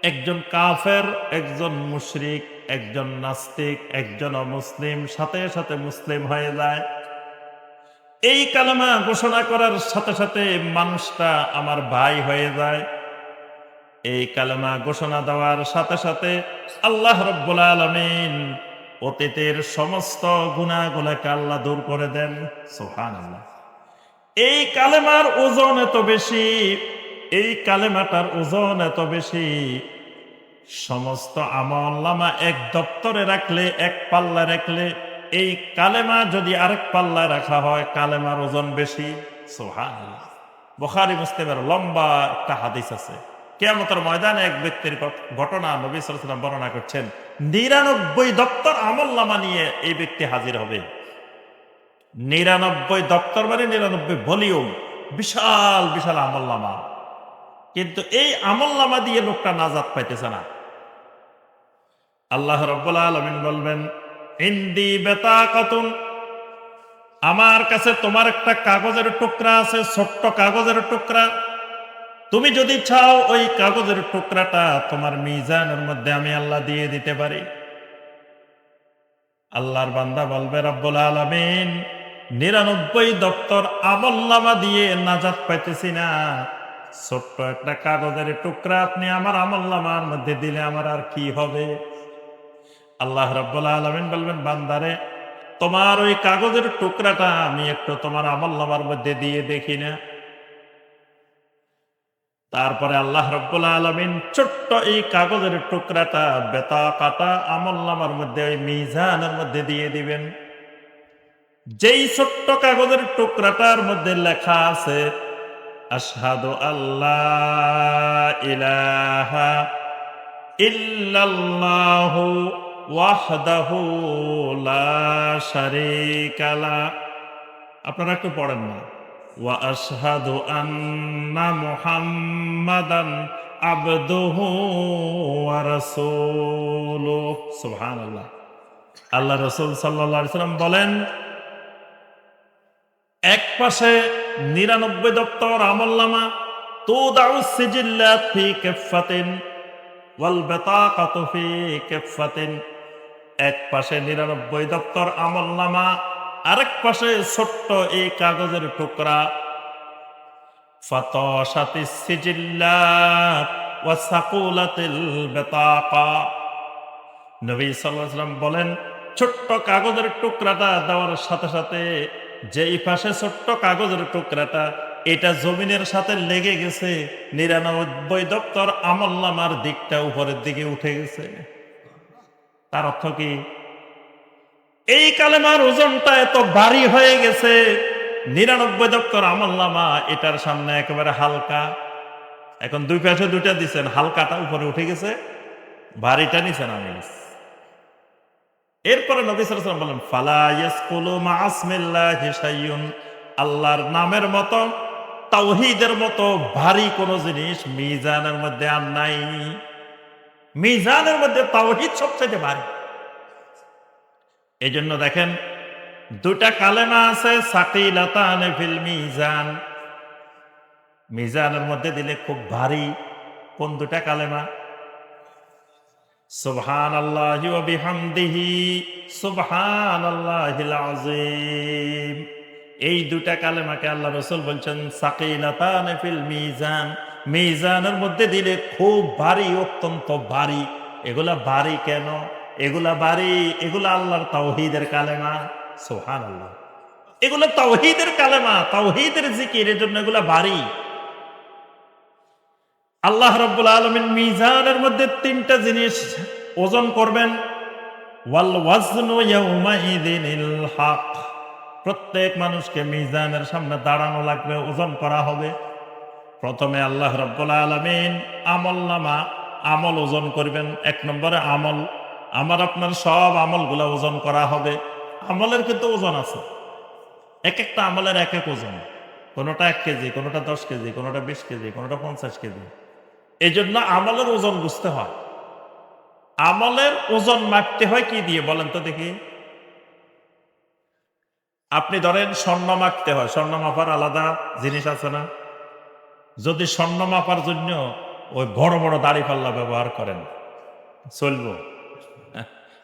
একজন কাফের, একজন মুশরিক, একজন নাস্তিক, একজন অমুসলিম সাথে সাথে মুসলিম হয়ে যায়। এই কালেমা ঘোষণা করার সাথে সাথে মানুষটা আমার ভাই হয়ে যায়। এই কালেমা ঘোষণা দেওয়ার সাথে সাথে আল্লাহ রাব্বুল আলামিন অতীতের সমস্ত গুনাহগুলোকে আল্লাহ দূর করে দেন। সুবহানাল্লাহ। এই কালেমার ওজন এত বেশি, এই কালেমাটার ওজন এত বেশি, সমস্ত আমলনামা এক দপ্তরে রাখলে, এক পাল্লা রাখলে, এই কালেমা যদি আরেক পাল্লায় রাখা হয়, কালেমার ওজন বেশি। সুবহানাল্লাহ। বুখারী মুসলিমের লম্বা একটা হাদিস আছে। কিয়ামতের ময়দানে এক ব্যক্তির ঘটনা নবী সাল্লাল্লাহু আলাইহি ওয়াসাল্লাম বর্ণনা করছেন। 99 দপ্তর আমলনামা নিয়ে এই ব্যক্তি হাজির হবে। 99 দপ্তর মানে 99 ভলিউম, বিশাল বিশাল আমলনামা। কিন্তু এই আমলনামা দিয়ে লোকটা নাজাত পাইতেছে না। আল্লাহ রাব্বুল আলামিন বলবেন, ইনদি বিতাকাতুন, আমার কাছে তোমার একটা কাগজের টুকরা আছে, ছোট্ট কাগজের টুকরা। তুমি যদি চাও ওই কাগজের টুকরাটা তোমার মিজানের মধ্যে আমি আল্লাহ দিয়ে দিতে পারি। আল্লাহর বান্দা বলবে, রব্বুল আলামিন 99 দপ্তর আমলনামা দিয়ে নাজাত পাইতেছি না, ছোট্ট একটা কাগজের টুকরা আপনি আমার আমলনামার মধ্যে দিলে আমার আর কি হবে? আল্লাহ রাব্বুল আলামিন বলবেন, বান্দারে তোমার ওই কাগজের টুকরাটা আমি একটু তোমার আমলনামার মধ্যে দিয়ে দেখি না। তারপরে আল্লাহ রাব্বুল আলামিন ছোট্ট এই কাগজের টুকরাটা বেতাকাটা আমলনামার মধ্যে, ওই মিজানের মধ্যে দিয়ে দিবেন। যেই ছোট্ট কাগজের টুকরাটার মধ্যে লেখা আছে আশহাদু আল্লাহ ইলাহা ইল্লাল্লাহু ওয়াহদাহু লা শারীকা লাহ। আপনারা একটু পড়েন না, ওয়া আশহাদু আন্না মুহাম্মাদান আবদুহু ওয়া রাসূলুহু। সুবহানাল্লাহ। আল্লাহ রাসূল সাল্লাল্লাহু আলাইহি ওয়াসাল্লাম বলেন, এক পাশে 99 দপ্তর আমলনামা, তুদাউ সিজিল্লাত ফি কাফাতিন ওয়াল বিতাকাতু ফি কাফাতিন। এক পাশে 99 দপ্তর আমলনামা, আরেক পাশে ছোট্ট এই কাগজের টুকরা। ফাতাশাতিস সিজিল্লাত ওয়া সাকুলাতিল বিতাকা। নবী সাল্লাল্লাহু আলাইহি ওয়াসাল্লাম বলেন, ছোট্ট কাগজের টুকরাটা দেওয়ার সাথে সাথে যেই পাশে ছোট্ট কাগজের টুকরাটা এটা জমিনের সাথে লেগে গেছে, 99 দপ্তর আমলনামার দিকটা উপরের দিকে উঠে গেছে। তার অর্থ কি? এই কালেমার ওজনটা এত ভারী হয়ে গেছে, 99 দপ্তর আমলনামা এটার সামনে একেবারে হালকা। এখন দুই পাশে দুইটা দিচ্ছেন, হালকাটা উপরে উঠে গেছে, ভারীটা নিচে নামে গেছে। এরপরে নবী সাল্লাল্লাহু আলাইহি ওয়াসাল্লাম বলেন, ফালা ইয়াসকুলু মা'আসমিল্লাহি শাইউন। আল্লাহর নামের মতো, তাওহীদের মতো ভারী কোন জিনিস মিজানের মধ্যে আর নাই। মিজানের মধ্যে তাওহীদ সবচেয়ে ভারী। এজন্য দেখেন দুটা কালেমা আছে, সাকিলাতান ফিল মিজান। মিজানের মধ্যে দিলে খুব ভারী। কোন দুটা কালেমা? সুবহানাল্লাহি ওয়া বিহামদিহি সুবহানাল্লাহিল আযীম। এই দুটা কালেমাকে আল্লাহ রাসূল বলছেন সাকিলাতান ফিল মিজান, মিজানের মধ্যে দিলে খুব ভারী, অত্যন্ত ভারী। এগুলা ভারী কেন? এগুলা ভারী, এগুলা আল্লাহর তাওহীদের কালেমা। সুবহানাল্লাহ। এগুলো তাওহীদের কালেমা, তাওহীদের জিকির, এজন্য এগুলা ভারী। আল্লাহ রাব্বুল আলামিন মিজানের মধ্যে তিনটা জিনিস ওজন করবেন। ওয়াল ওয়াজনু ইয়াউমাইযিনিল হক। প্রত্যেক মানুষকে মিজানের সামনে দাঁড়ানো লাগবে, ওজন করা হবে। প্রথমে আল্লাহ রাব্বুল আলামিন আমলনামা, আমল ওজন করবেন। এক নম্বরে আমল, আমার আপনার সব আমলগুলো ওজন করা হবে। আমলের কিন্তু ওজন আছে, এক একটা আমলের এক এক ওজন। কোনোটা 1 কেজি, কোনোটা 10 কেজি, কোনোটা 20 কেজি, কোনোটা 50 কেজি। এই জন্য আমলের ওজন বুঝতে হয়। আমলের ওজন মাপতে হয় কি দিয়ে বলেন তো দেখি? আপনি ধরেন স্বর্ণ মাপতে হয়, স্বর্ণ মাপার আলাদা জিনিস আছে না? যদি স্বর্ণ মাপার জন্য ওই বড় বড় দাড়িপাল্লা ব্যবহার করেন, চলবো?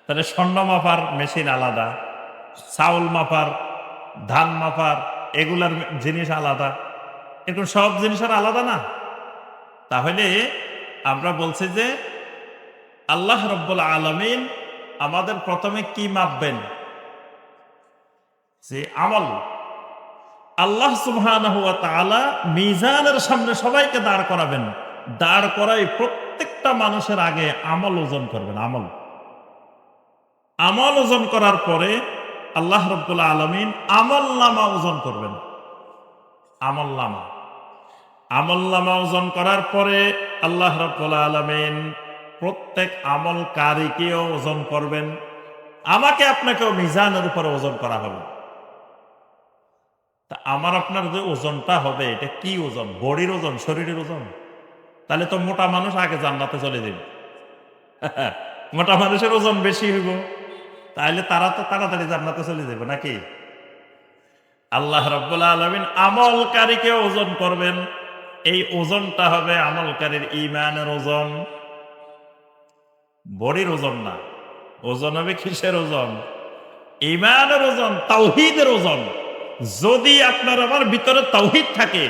তাহলে স্বর্ণ মাপার মেশিন আলাদা, চাউল মাপার, ধান মাপার, এগুলার জিনিস আলাদা। এখন সব জিনিসের আলাদা না। তাহলে আমরা বলছি যে আল্লাহ রাব্বুল আলামিন আমাদের প্রথমে কি মাপবেন? যে আমল। আল্লাহ সুবহানাহু ওয়া তাআলা মিজানের সামনে সবাইকে দাঁড় করাবেন। দাঁড় করাই প্রত্যেকটা মানুষের আগে আমল ওজন করবেন। আমল আমল ওজন করার পরে আল্লাহ রাব্বুল আলামিন আমলনামা ওজন করবেন। আমলনামা আমলনামা ওজন করার পরে আল্লাহ রাব্বুল আলামিন প্রত্যেক আমলকারীকেও ওজন করবেন। আমাকে আপনাকেও মিজানের উপরে ওজন করা হবে। তা আমার আপনার যে ওজনটা হবে, এটা কি ওজন? বডির ওজন, শরীরের ওজন? তাহলে তো মোটা মানুষ আগে জান্নাতে চলে যাবে। মোটা মানুষের ওজন বেশি হইব, তাহলে তারা তো তাড়াতাড়ি জান্নাতে চলে যাবে নাকি? আল্লাহ রাব্বুল আলামিন আমলকারীকে ওজন করবেন। এই ওজনটা হবে আমলকারীর ঈমানের ওজন, বডির ওজন না। ওজন হবে কিসের ওজন? ঈমানের ওজন, তাওহীদের ওজন। যদি আপনার আমার ভিতরে তাওহীদ থাকে,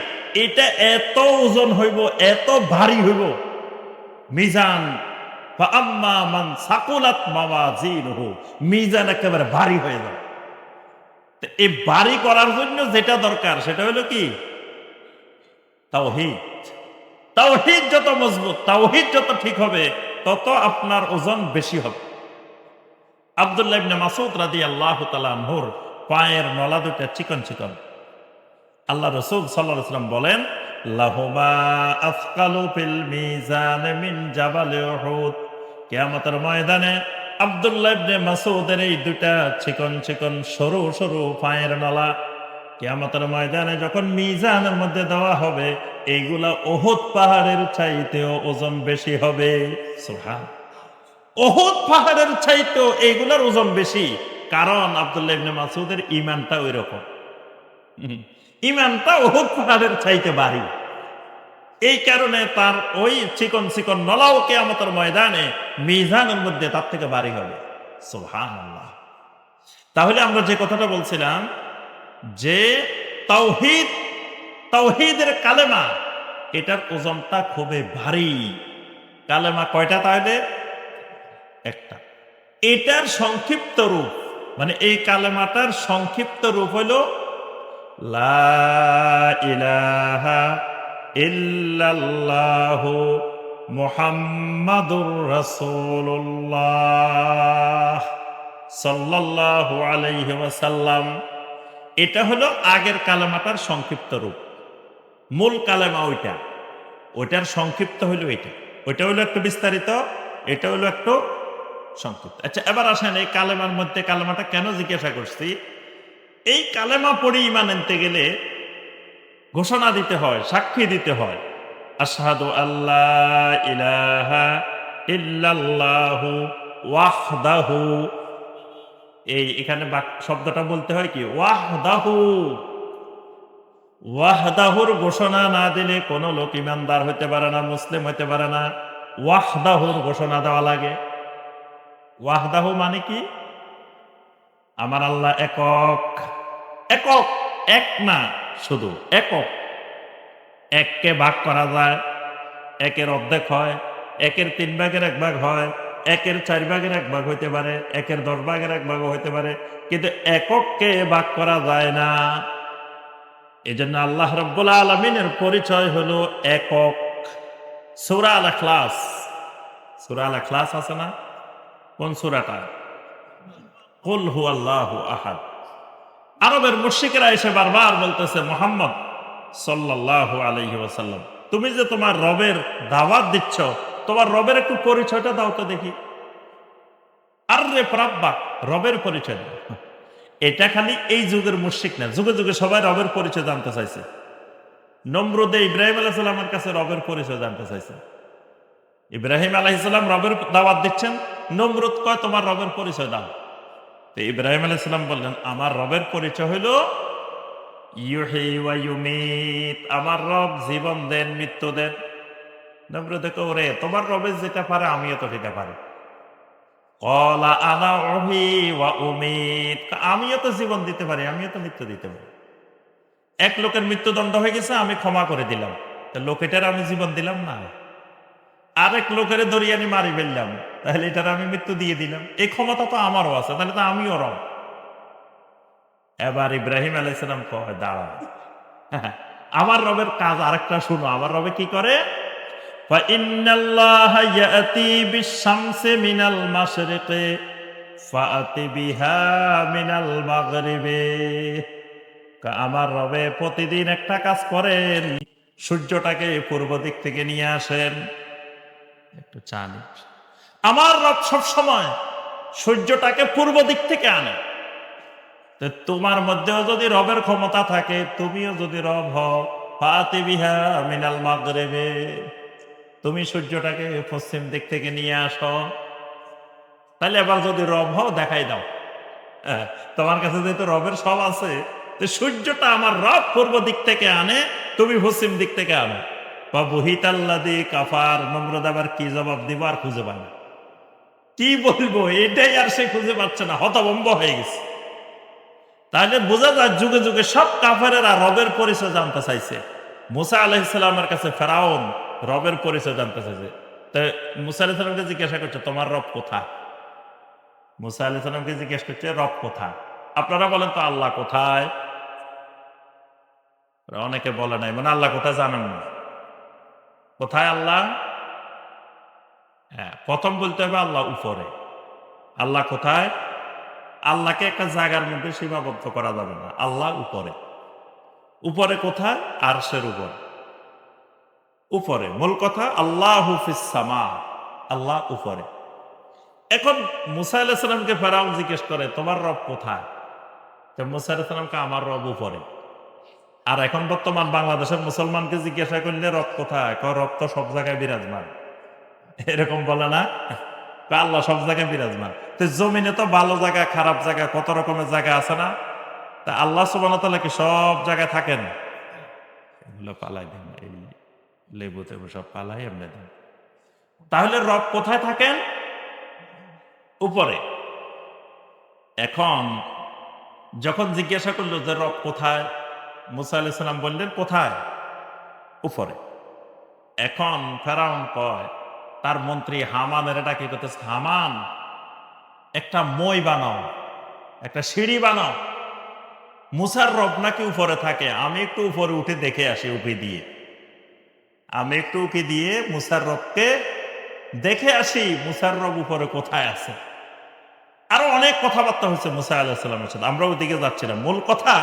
এটা এত ওজন হইব, এত ভারী হইব। মিজান ফাআম্মা মান সাকুলাত মাওয়াজিনুহু, মিজান একেবারে ভারী হয়ে যাবে। তো এই ভারী করার জন্য যেটা দরকার সেটা হলো কি? তাওহীদ। তাওহীদ যত মজবুত, তাওহীদ যত ঠিক হবে, তত আপনার ওজন বেশি হবে। আব্দুল্লাহ ইবনে মাসউদ রাদিয়াল্লাহু তাআলা আনহুর পায়ের নলা দুটা চিকন চিকন। আল্লাহ রাসূল সাল্লাল্লাহু আলাইহি ওয়াসাল্লাম বলেন, লাহুমা আফকালু ফিল মিজান মিন জাবাল উহুদ। কিয়ামতের ময়দানে আব্দুল্লাহ ইবনে মাসউদের এই দুটা চিকন চিকন সরু সরু পায়ের নলা কিয়ামতের ময়দানে যখন মিজানের মধ্যে দেওয়া হবে, এইগুলা উহুদ পাহাড়ের চাইতেও ওজন বেশি হবে। সুবহান। উহুদ পাহাড়ের চাইতেও এইগুলার ওজন বেশি। কারণ আব্দুল্লাহ ইবনে মাসউদের ঈমানটা ওইরকম। ঈমানটা উহুদ পাহাড়ের চাইতে ভারী। এই কারণে তার ওই চিকন চিকন নলাও কিয়ামতের ময়দানে মিজানের মধ্যে তার থেকে ভারী হবে। সুবহানাল্লাহ। তাহলে আমরা যে কথাটা বলছিলাম যে তাওহীদ, তাওহীদের কালেমা, এটার ওজনটা খুবই ভারী। কালেমা কয়টা তাহলে? একটা। এটার সংক্ষিপ্ত রূপ, মানে এই কালেমাটার সংক্ষিপ্ত রূপ হলো লা ইলাহা ইল্লাল্লাহু মুহাম্মাদুর রাসূলুল্লাহ সাল্লাল্লাহু আলাইহি ওয়াসাল্লাম। এটা হলো আগের কালেমাটার সংক্ষিপ্ত রূপ। মূল কালেমা ওইটা, ওইটার সংক্ষিপ্ত হলো এটা। ওইটা হলো একটু বিস্তারিত, এটা হলো একটু সংক্ষিপ্ত। আচ্ছা, এবার আসেন এই কালেমার মধ্যে, কালেমাটা কেন জিজ্ঞাসা করছি? এই কালেমা পড়ে ঈমান আনতে গেলে ঘোষণা দিতে হয়, সাক্ষী দিতে হয়, আশহাদু আল্লা ইলাহা ইল্লাল্লাহু ওয়াহদাহু। এই এখানে শব্দটা বলতে হয় কি? ওয়াহদাহু। ওয়াহদাহুর ঘোষণা না দিলে কোনো লোক ইমানদার হইতে পারে না, মুসলিম হইতে পারে না। ওয়াহদাহুর ঘোষণা দেওয়া লাগে। ওয়াহদাহু মানে কি? আমার আল্লাহ একক। একক, এক না, শুধু একক। এককে ভাগ করা যায়, একের অর্ধেক হয়, একের 3 ভাগের 1 ভাগ হয়, একের 4 ভাগের 1 ভাগ হইতে পারে, একের 10 ভাগের 1 ভাগও হইতে পারে, কিন্তু একককে ভাগ করা যায় না। এজন্য আল্লাহ রাব্বুল আলামিনের পরিচয় হলো একক। সূরা আল ইখলাস, সূরা আল ইখলাস আছে না? কোন সূরাটা? কুল হুয়াল্লাহু আহাদ। আরবের মুশরিকরা এসে বারবার বলতেছে, মুহাম্মদ সাল্লাল্লাহু আলাইহি ওয়াসাল্লাম, তুমি যে তোমার রবের দাওয়াত দিচ্ছ, তোমার রবের একটু পরিচয়টা দাও তো দেখি। আরে প্রাব্বা, রবের পরিচয় দাও। এটা খালি এই যুগের মুশরিক না, যুগে যুগে সবাই রবের পরিচয় জানতে চাইছে। নমরুদে ইব্রাহিম আলাইহিস সালামের কাছে রবের পরিচয় জানতে চাইছে। ইব্রাহিম আলাইহিস সালাম রবের দাওয়াত দিচ্ছেন, নমরুদ কয় তোমার রবের পরিচয় দাও। তো ইব্রাহিম আলাইহিস সালাম বললেন, আমার রবের পরিচয় হলো ইউহি ওয়া ইউমিত, আমার রব জীবন দেন, মৃত্যু দেন। নমরুদ কয়, ওরে তোমার রবে যেটা পারে আমিও তো সেটা পারি। ক্বালা আনা উহি ওয়া উমিত, আমিও তো জীবন দিতে পারি, আমিও তো মৃত্যু দিতে পারি। এক লোকের মৃত্যুদণ্ড হয়ে গেছে, আমি ক্ষমা করে দিলাম, তা লোকেটার আমি জীবন দিলাম না। আরেক লোকের দরিয়ানি মারি ফেললাম, তাহলে এটার আমি মৃত্যু দিয়ে দিলাম। এই ক্ষমতা তো আমারও আছে, তাহলে তো আমিও রব। এবার ইব্রাহিম আলাইহিস সালাম কয়, দাঁড়া, আমার রবের কাজ আরেকটা শুনো। আমার রবে কি করে? ফাইন্নাল্লাহা ইয়াতি বিশ-শামসি মিনাল মাশরিকি ফাআতি বিহা মিনাল মাগরিবি। আমার রবে প্রতিদিন একটা কাজ করেন, সূর্যটাকে পূর্ব দিক থেকে নিয়ে আসেন। একটু চা নি। আমার রব সব সময় সূর্যটাকে পূর্ব দিক থেকে আনে। তো তোমার মধ্যেও যদি রবের ক্ষমতা থাকে, তুমিও যদি রব হও, ফাআতি বিহা মিনাল মাগরিবি, তুমি সূর্যটাকে পশ্চিম দিক থেকে নিয়ে আসো। তাহলে এবার যদি রব হও, দেখাই দাও। তোমার কাছে যেহেতু রবের সব আছে, তো সূর্যটা আমার রব পূর্ব দিক থেকে আনে, তুমি পশ্চিম দিক থেকে আনো। বা বুহিতাল্লাযী কাফার, নমরুদ আবার কি জবাব দিব আর খুঁজে পায় না। কি বলবো, এটাই আর সে খুঁজে পাচ্ছে না, হতভম্ব হয়ে গেছে। তাহলে বোঝা যায় যুগে যুগে সব কাফেরেরা রবের পরিচয় জানতে চাইছে। মুসা আলাইহিস সালামের কাছে ফেরাউন রবের পরিচয় জানতে চাইছে। তো মুসা আলাইহিস সালামকে জিজ্ঞাসা করছে, তোমার রব কোথায়? মুসা আলাইহিস সালামকে জিজ্ঞেস করছে, রব কোথায়? আপনারা বলেন তো আল্লাহ কোথায়? অনেকে বলে নাই, মানে আল্লাহ কোথায় জানেন না। কোথায় আল্লাহ? হ্যাঁ, প্রথম বলতে হবে আল্লাহ উপরে। আল্লাহ কোথায়? আল্লাহকে একটা জায়গার মধ্যে সীমাবদ্ধ করা যাবে না। আল্লাহ উপরে। উপরে কোথায়? আরশের উপর। উপরে মূল কথা, আল্লাহু ফিস সামা, আল্লাহ উপরে। এখন মুসা আলাইহিস সালামকে ফেরাউন জিজ্ঞেস করে, তোমার রব কোথায়? তো মুসা আলাইহিস সালামকে, আমার রব উপরে। আর এখন বর্তমান বাংলাদেশের মুসলমানকে জিজ্ঞাসা করলে রব কোথায়? রব তো সব জায়গায় বিরাজমান। এরকম বলে না? আল্লাহ সব জায়গায় বিরাজমান। তো জমিনে তো ভালো জায়গা, খারাপ জায়গা, কত রকমের জায়গা আছে না? তা আল্লাহ সুবহানাহু ওয়া তাআলা কি সব জায়গায় থাকেন? এগুলো পালাই দেন, এই লেবু টেবু সব পালাই এমনি দেন। তাহলে রব কোথায় থাকেন? উপরে। এখন যখন জিজ্ঞাসা করলো যে রব কোথায়, মুসা আলাইহিস সালাম বললেন কোথায়? উপরে। এখন ফেরাউন কয়, তার মন্ত্রী হামানের এটা কি করতেছে, হামান একটা মই বানাও, একটা সিঁড়ি বানাও। মুসার রব নাকি উপরে থাকে, আমি একটু উপরে উঠে দেখে আসি উকি দিয়ে। আমি একটু উকি দিয়ে মুসার রবকে দেখে আসি, মুসার রব উপরে কোথায় আছে। আরো অনেক কথাবার্তা হচ্ছে মুসা আলাইহিস সালামের সাথে, আমরা ওইদিকে যাচ্ছিলাম। মূল কথা,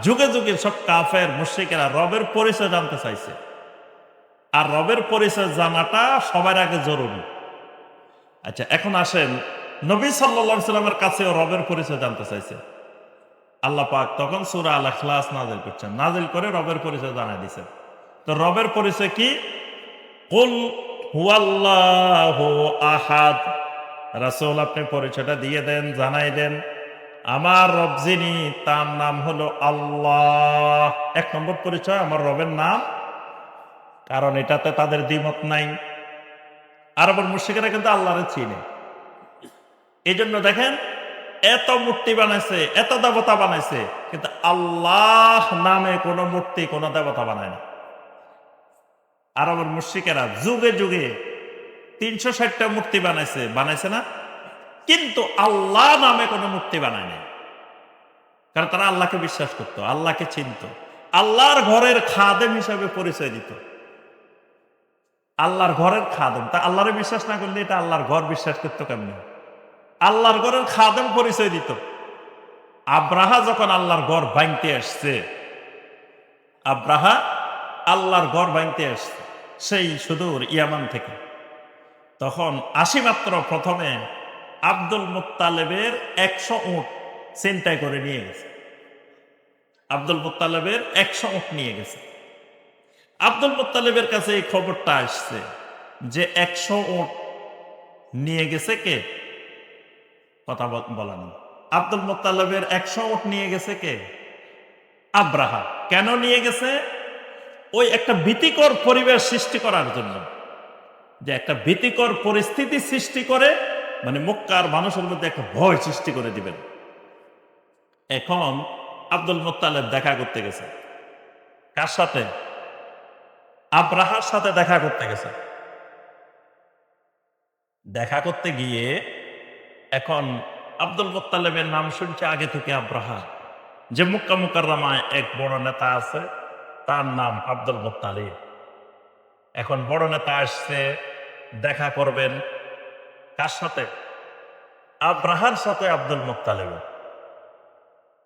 যুগে যুগে সব কাফের মুশরিকেরা রবের পরিচয় জানতে চাইছে। আর রবের পরিচয় জানাটা সবার আগে জরুরি। আচ্ছা, এখন আসেন, নবী সাল্লাল্লাহু আলাইহি সাল্লামের কাছেও রবের পরিচয় জানতে চাইছে। আল্লাহ পাক তখন সূরা আল ইখলাস নাযিল করছেন, নাযিল করে রবের পরিচয় জানাই দিয়েছেন। তো রবের পরিচয় কি? কুল হুয়াল্লাহু আহাদ। রাসূল আপনি পরিচয়টা দিয়ে দেন, জানাই দেন। আমার রব যিনি, তার নাম হলো আল্লাহ। 1 নম্বর পরিচয় আমার রবের নাম, কারণ এটাতে তাদের দ্বিমত নাই। আরবের মুশরিকেরা কিন্তু আল্লাহরে চিনে। এই জন্য দেখেন, এত মূর্তি বানাইছে, এত দেবতা বানাইছে, কিন্তু আল্লাহ নামে কোনো মূর্তি, কোনো দেবতা বানায় না। আরবের মুশরিকেরা যুগে যুগে 360টা মূর্তি বানাইছে না, কিন্তু আল্লাহ নামে কোনো মূর্তি বানায় না। কারণ তারা আল্লাহকে বিশ্বাস করত, আল্লাহকে চিনত, আল্লাহর ঘরের খাদেম হিসাবে পরিচয় দিত। আল্লাহর ঘরের খাদেম, তা আল্লাহরে বিশ্বাস না করলে এটা আল্লাহর ঘর বিশ্বাস করতো কেমনি? আল্লাহর ঘরের খাদেম পরিচয় দিত। আব্রাহা যখন আল্লাহর ঘর ভাঙতে আসছে, আব্রাহা আল্লাহর ঘর ভাঙতে আসছে সেই সুদূর ইয়ামান থেকে, তখন মাত্র প্রথমে আব্দুল মুত্তালেবের 100 উট ছিনতাই করে নিয়ে গেছে। আব্দুল মুত্তালেবের 100 উট নিয়ে গেছে। আব্দুল মুত্তালেবের কাছে এই খবরটা আসছে যে 100 উট নিয়ে গেছে কে? কথা বলেন। আব্দুল মুত্তালেবের 100 উট নিয়ে গেছে কে? আব্রাহা। কেন নিয়ে গেছে? ওই একটা ভীতিকর পরিবেশ সৃষ্টি করার জন্য, যে একটা ভীতিকর পরিস্থিতি সৃষ্টি করে, মানে মক্কার মানুষের মধ্যে একটা ভয় সৃষ্টি করে দিবেন। এখন আব্দুল মুত্তালেব দেখা করতে গেছে। কার সাথে? আব্রাহার সাথে দেখা করতে গেছে। দেখা করতে গিয়ে এখন আব্দুল মুত্তালেবের নাম শুনছে আগে থেকে আব্রাহা, যে মক্কা মুকাররমায় এক বড় নেতা আছে, তার নাম আব্দুল মুত্তালিব। এখন বড় নেতা আসছে, দেখা করবেন কার সাথে? আব্রাহার সাথে আব্দুল মুত্তালিব।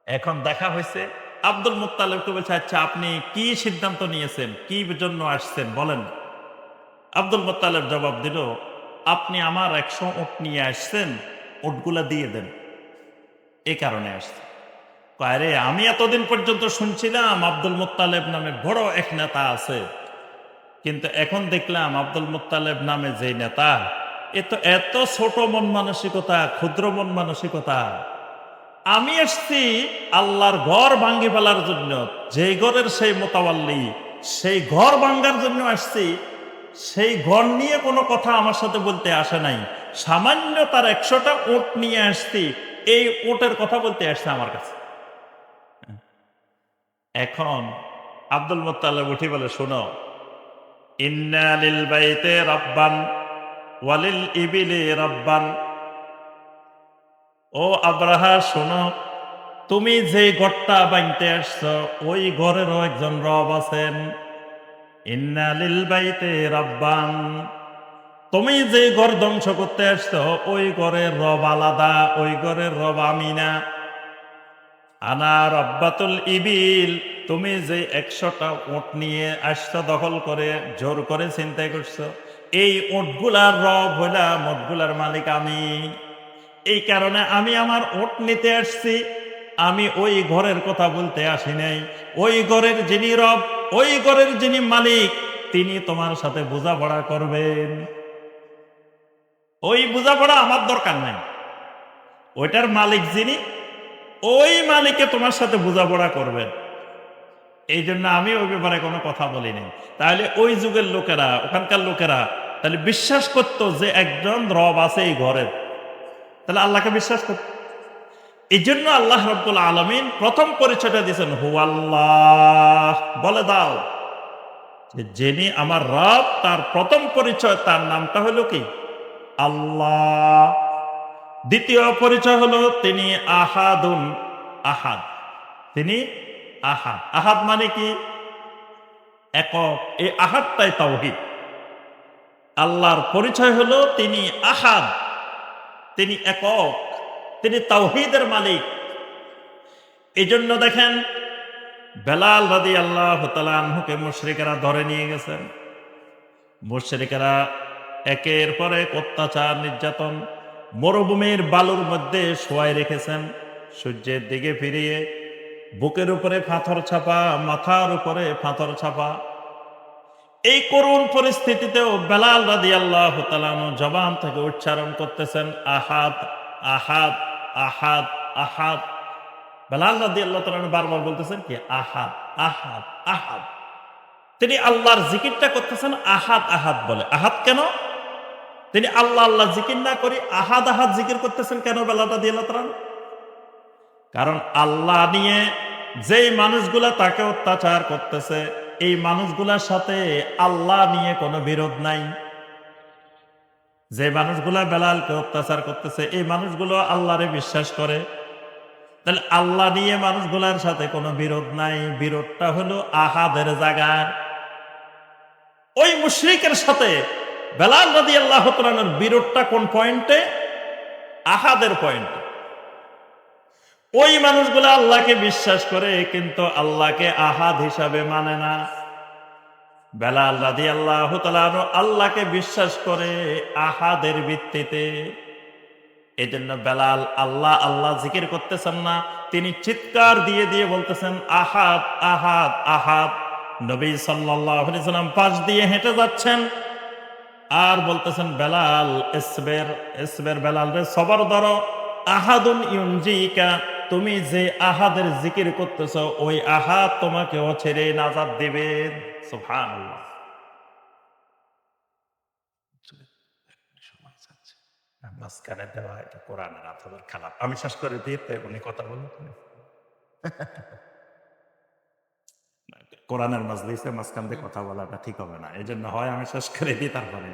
এখন দেখা হয়েছে, আব্দুল মুত্তালিবকে বলছে, আচ্ছা আপনি কি সিদ্ধান্ত নিয়েছেন, কি জন্য আসছেন বলেন। আব্দুল মুত্তালিব জবাব দিল, আপনি আমার 100 উট নিয়ে আসছেন, উটগুলা দিয়ে দেন, এই কারণে আসছে। আরে আমি এতদিন পর্যন্ত শুনছিলাম আব্দুল মুত্তালিব নামে বড় এক নেতা আছে, কিন্তু এখন দেখলাম আব্দুল মুত্তালিব নামে যে নেতা, এত ছোট মন মানসিকতা, ক্ষুদ্র মন মানসিকতা। আমি এসছি আল্লাহর ঘর ভাঙ্গি ফেলার জন্য, যে ঘরের সেই মোতাওয়াল্লি, সেই ঘর ভাঙ্গার জন্য আসছি। সেই ঘর নিয়ে কোনো কথা আমার সাথে বলতে আসে নাই, সামান্য তার 100টা উট নিয়ে আসছি, এই উটের কথা বলতে আসছে আমার কাছে। এখন আব্দুল মুত্তালিব উঠি বলে, শোনো, ইন্না লিল বাইতে রাব্বান ওয়ালিল ইবিলি রাব্বান। ও আব্রাহা শোনো, তুমি যে ঘরটা বানতে আসছো, ওই ঘরেরও একজন রব আছেন। ইন্না লিল বাইতে রাব্বান, তুমি যে ঘর ধ্বংস করতে আসছো, ওই ঘরের রব আলাদা, ওই ঘরের রব আমি না। আনা রব্বাতুল ইবিল, তুমি যে 100টা উট নিয়ে আসছো দখল করে, জোর করে ছিনতাই করছো, এই উটগুলার রব হইলাম, উটগুলার মালিক আমি। এই কারণে আমি আমার উট নিতে আসছি, আমি ওই ঘরের কথা বলতে আসি নাই। ওই ঘরের যিনি রব, ওই ঘরের যিনি মালিক, তিনি তোমার সাথে বোঝাপড়া করবেন। ওই বোঝাপড়া আমার দরকার নাই, ওইটার মালিক যিনি, ওই মালিকে তোমার সাথে বোঝাপড়া করবেন। এই জন্য আমি ওই ব্যাপারে কোনো কথা বলি নাই। তাহলে ওই যুগের লোকেরা, ওখানকার লোকেরা তাহলে বিশ্বাস করতো যে একজন রব আছে এই ঘরের, তাহলে আল্লাহকে বিশ্বাস করত। এই জন্য আল্লাহ রাব্বুল আলামিন প্রথম পরিচয়টা দিয়েছেন হু আল্লাহ। বলে দাও যে যিনি আমার রব, তার প্রথম পরিচয়, তার নামটা হলো কি? আল্লাহ। দ্বিতীয় পরিচয় হলো তিনি আহাদুন, আহাদ। তিনি আহাদ। আহাদ মানে কি? একক। এই আহাদটাই তাওহীদ। আল্লাহর পরিচয় হলো তিনি আহাদ, তিনি একক, তিনি তাওহীদের মালিক। এই জন্য দেখেন বেলাল রাদিয়াল্লাহু তাআলা আনহুকে মুশরিকেরা ধরে নিয়ে গেছেন। মুশরিকেরা একের পর এক অত্যাচার, নির্যাতন, মরুভূমির বালুর মধ্যে শোয়াই রেখেছেন, সূর্যের দিকে ফিরিয়ে, বুকের উপরে পাথর চাপা, মাথার উপরে পাথর চাপা। এই করুণ পরিস্থিতিতেও বেলাল রাদিয়াল্লাহু তাআলা আনহু জবান থেকে উচ্চারণ করতেছেন আহাদ, আহাদ, আহাদ, আহাদ। বেলাল রাদিয়াল্লাহু তাআলা আনহু বারবার বলতেছেন কি আহাদ আহাদ আহাদ। তিনি আল্লাহর জিকিরটা করতেছেন আহাদ আহাদ বলে। আহাদ কেন? তিনি আল্লাহ আল্লাহ জিকির না করি আহাদ আহাদ জিকির করতেছেন কেন বেলাল রাদিয়াল্লাহু তাআলা? কারণ আল্লাহ নিয়ে যেই মানুষগুলা তাকে অত্যাচার করতেছে, এই মানুষগুলার সাথে আল্লাহ নিয়ে কোনো বিরোধ নাই। যে মানুষগুলা বেলালকে অত্যাচার করতেছে, এই মানুষগুলো আল্লাহরে বিশ্বাস করে। তাহলে আল্লাহ নিয়ে মানুষগুলার সাথে কোনো বিরোধ নাই। বিরোধটা হলো আহাদের জায়গায়। ওই মুশরিকের সাথে বেলাল রাদিয়াল্লাহু তাআলার বিরোধটা কোন পয়েন্টে? আহাদের পয়েন্টে। ওই মানুষগুলো আল্লাহকে বিশ্বাস করে কিন্তু আল্লাহকে আহাদ হিসাবে মানে না। বেলাল রাদিয়াল্লাহু তাআলা আল্লাহকে বিশ্বাস করে আহাদের ভিত্তিতে। এজন্য বেলাল আল্লাহ আল্লাহ জিকির করতেছেন না, তিনি চিৎকার দিয়ে দিয়ে বলতেছেন আহাদ আহাদ আহাদ। নবী সাল্লাল্লাহু আলাইহি ওয়াসাল্লাম পাশ দিয়ে হেঁটে যাচ্ছেন আর বলতেছেন বেলাল ইসবের ইসবের, বেলাল রে সবর ধরো, আহাদুন ইউনজিকা, তুমি যে আহাদের জিকির করতেছো ওই আহাদ তোমাকেও ছেড়ে নাজাত দিবে। সুবহানাল্লাহ। মাঝখানে দেওয়া এটা কোরআনের আথরের খেলা। আমি শেষ করে দিয়ে উনি কথা বলুন। কোরআনের মাজলিসে মাঝখান দিয়ে কথা বলাটা ঠিক হবে না। এই জন্য হয় আমি শেষ করে দিই তারপরে,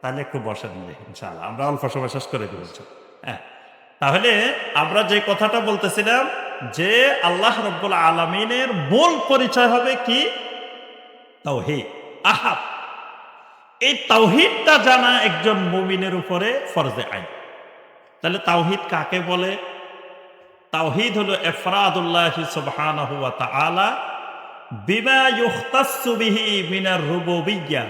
তাহলে একটু বসেন ইনশাআল্লাহ, আমরা অল্প সময় শেষ করে দিব। হ্যাঁ, তাহলে আমরা যে কথাটা বলতেছিলাম যে আল্লাহ রাব্বুল আলামিনের মূল পরিচয় হবে কি? তাওহীদ, আহাদ। এই তাওহীদটা জানা একজন মুমিনের উপরে ফরজে আইন। তাহলে তাওহীদ কাকে বলে? তাওহীদ হলো ইফরাদুল্লাহি সুবহানাহু ওয়া তাআলা বিমা ইখতাসসু বিহি মিনার রুবুবিয়্যাহ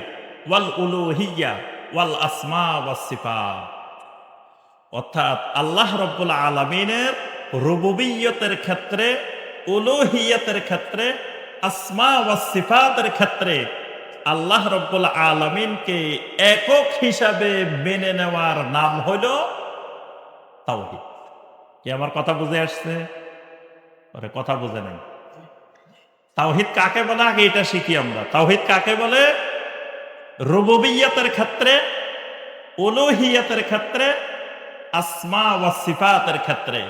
ওয়াল উলুহিয়্যাহ ওয়াল আসমা ওয়াস সিফাত। অর্থাৎ আল্লাহ রাব্বুল আলামিনের রুবুবিয়্যতের ক্ষেত্রে, উলুহিয়্যতের ক্ষেত্রে, আসমা ওয়াস সিফাতের ক্ষেত্রে আল্লাহ রাব্বুল আলামিনকে একক হিসাবে মেনে নেওয়ার নাম হলো তাওহীদ। কি আমার কথা বুঝে আসছে? আরে কথা বুঝে নাই। তাওহীদ কাকে বলে আগে এটা শিখি আমরা। তাওহীদ কাকে বলে? রুবুবিয়্যতের ক্ষেত্রে, উলুহিয়্যতের ক্ষেত্রে, আসমা ওয়াস সিফাতের ক্ষেত্রে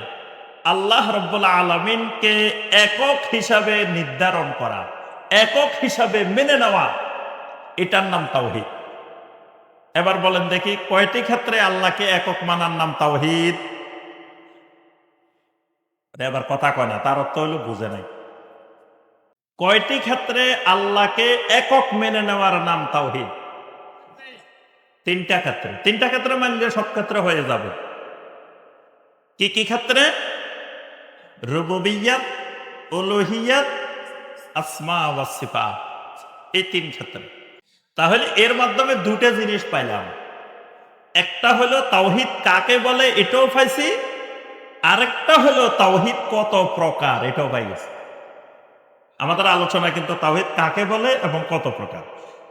আল্লাহ রাব্বুল আলামিনকে একক হিসাবে নির্ধারণ করা, একক হিসাবে মেনে নেওয়া, এটার নাম তাওহীদ। এবার বলেন দেখি কয়টি ক্ষেত্রে আল্লাহকে একক মানার নাম তাওহীদ? এবার কথা কয় না, তার অর্থ হলো বুঝে নাই। কয়টি ক্ষেত্রে আল্লাহকে একক মেনে নেওয়ার নাম তাওহীদ? তিনটা ক্ষেত্রে। তিনটা ক্ষেত্রে মানলে সব ক্ষেত্রে হয়ে যাবে। কি কি ক্ষেত্রে? রুবুবিয়্যাত, উলুহিয়্যাত, আসমা ওয়াস সিফাত, এই তিন ক্ষেত্রে। তাহলে এর মাধ্যমে দুটো জিনিস পাইলাম। একটা হলো তাওহীদ কাকে বলে এটাও পাইছি, আরেকটা হলো তাওহীদ কত প্রকার এটাও পাই গেছি। আমাদের আলোচনা কিন্তু তাওহীদ কাকে বলে এবং কত প্রকার।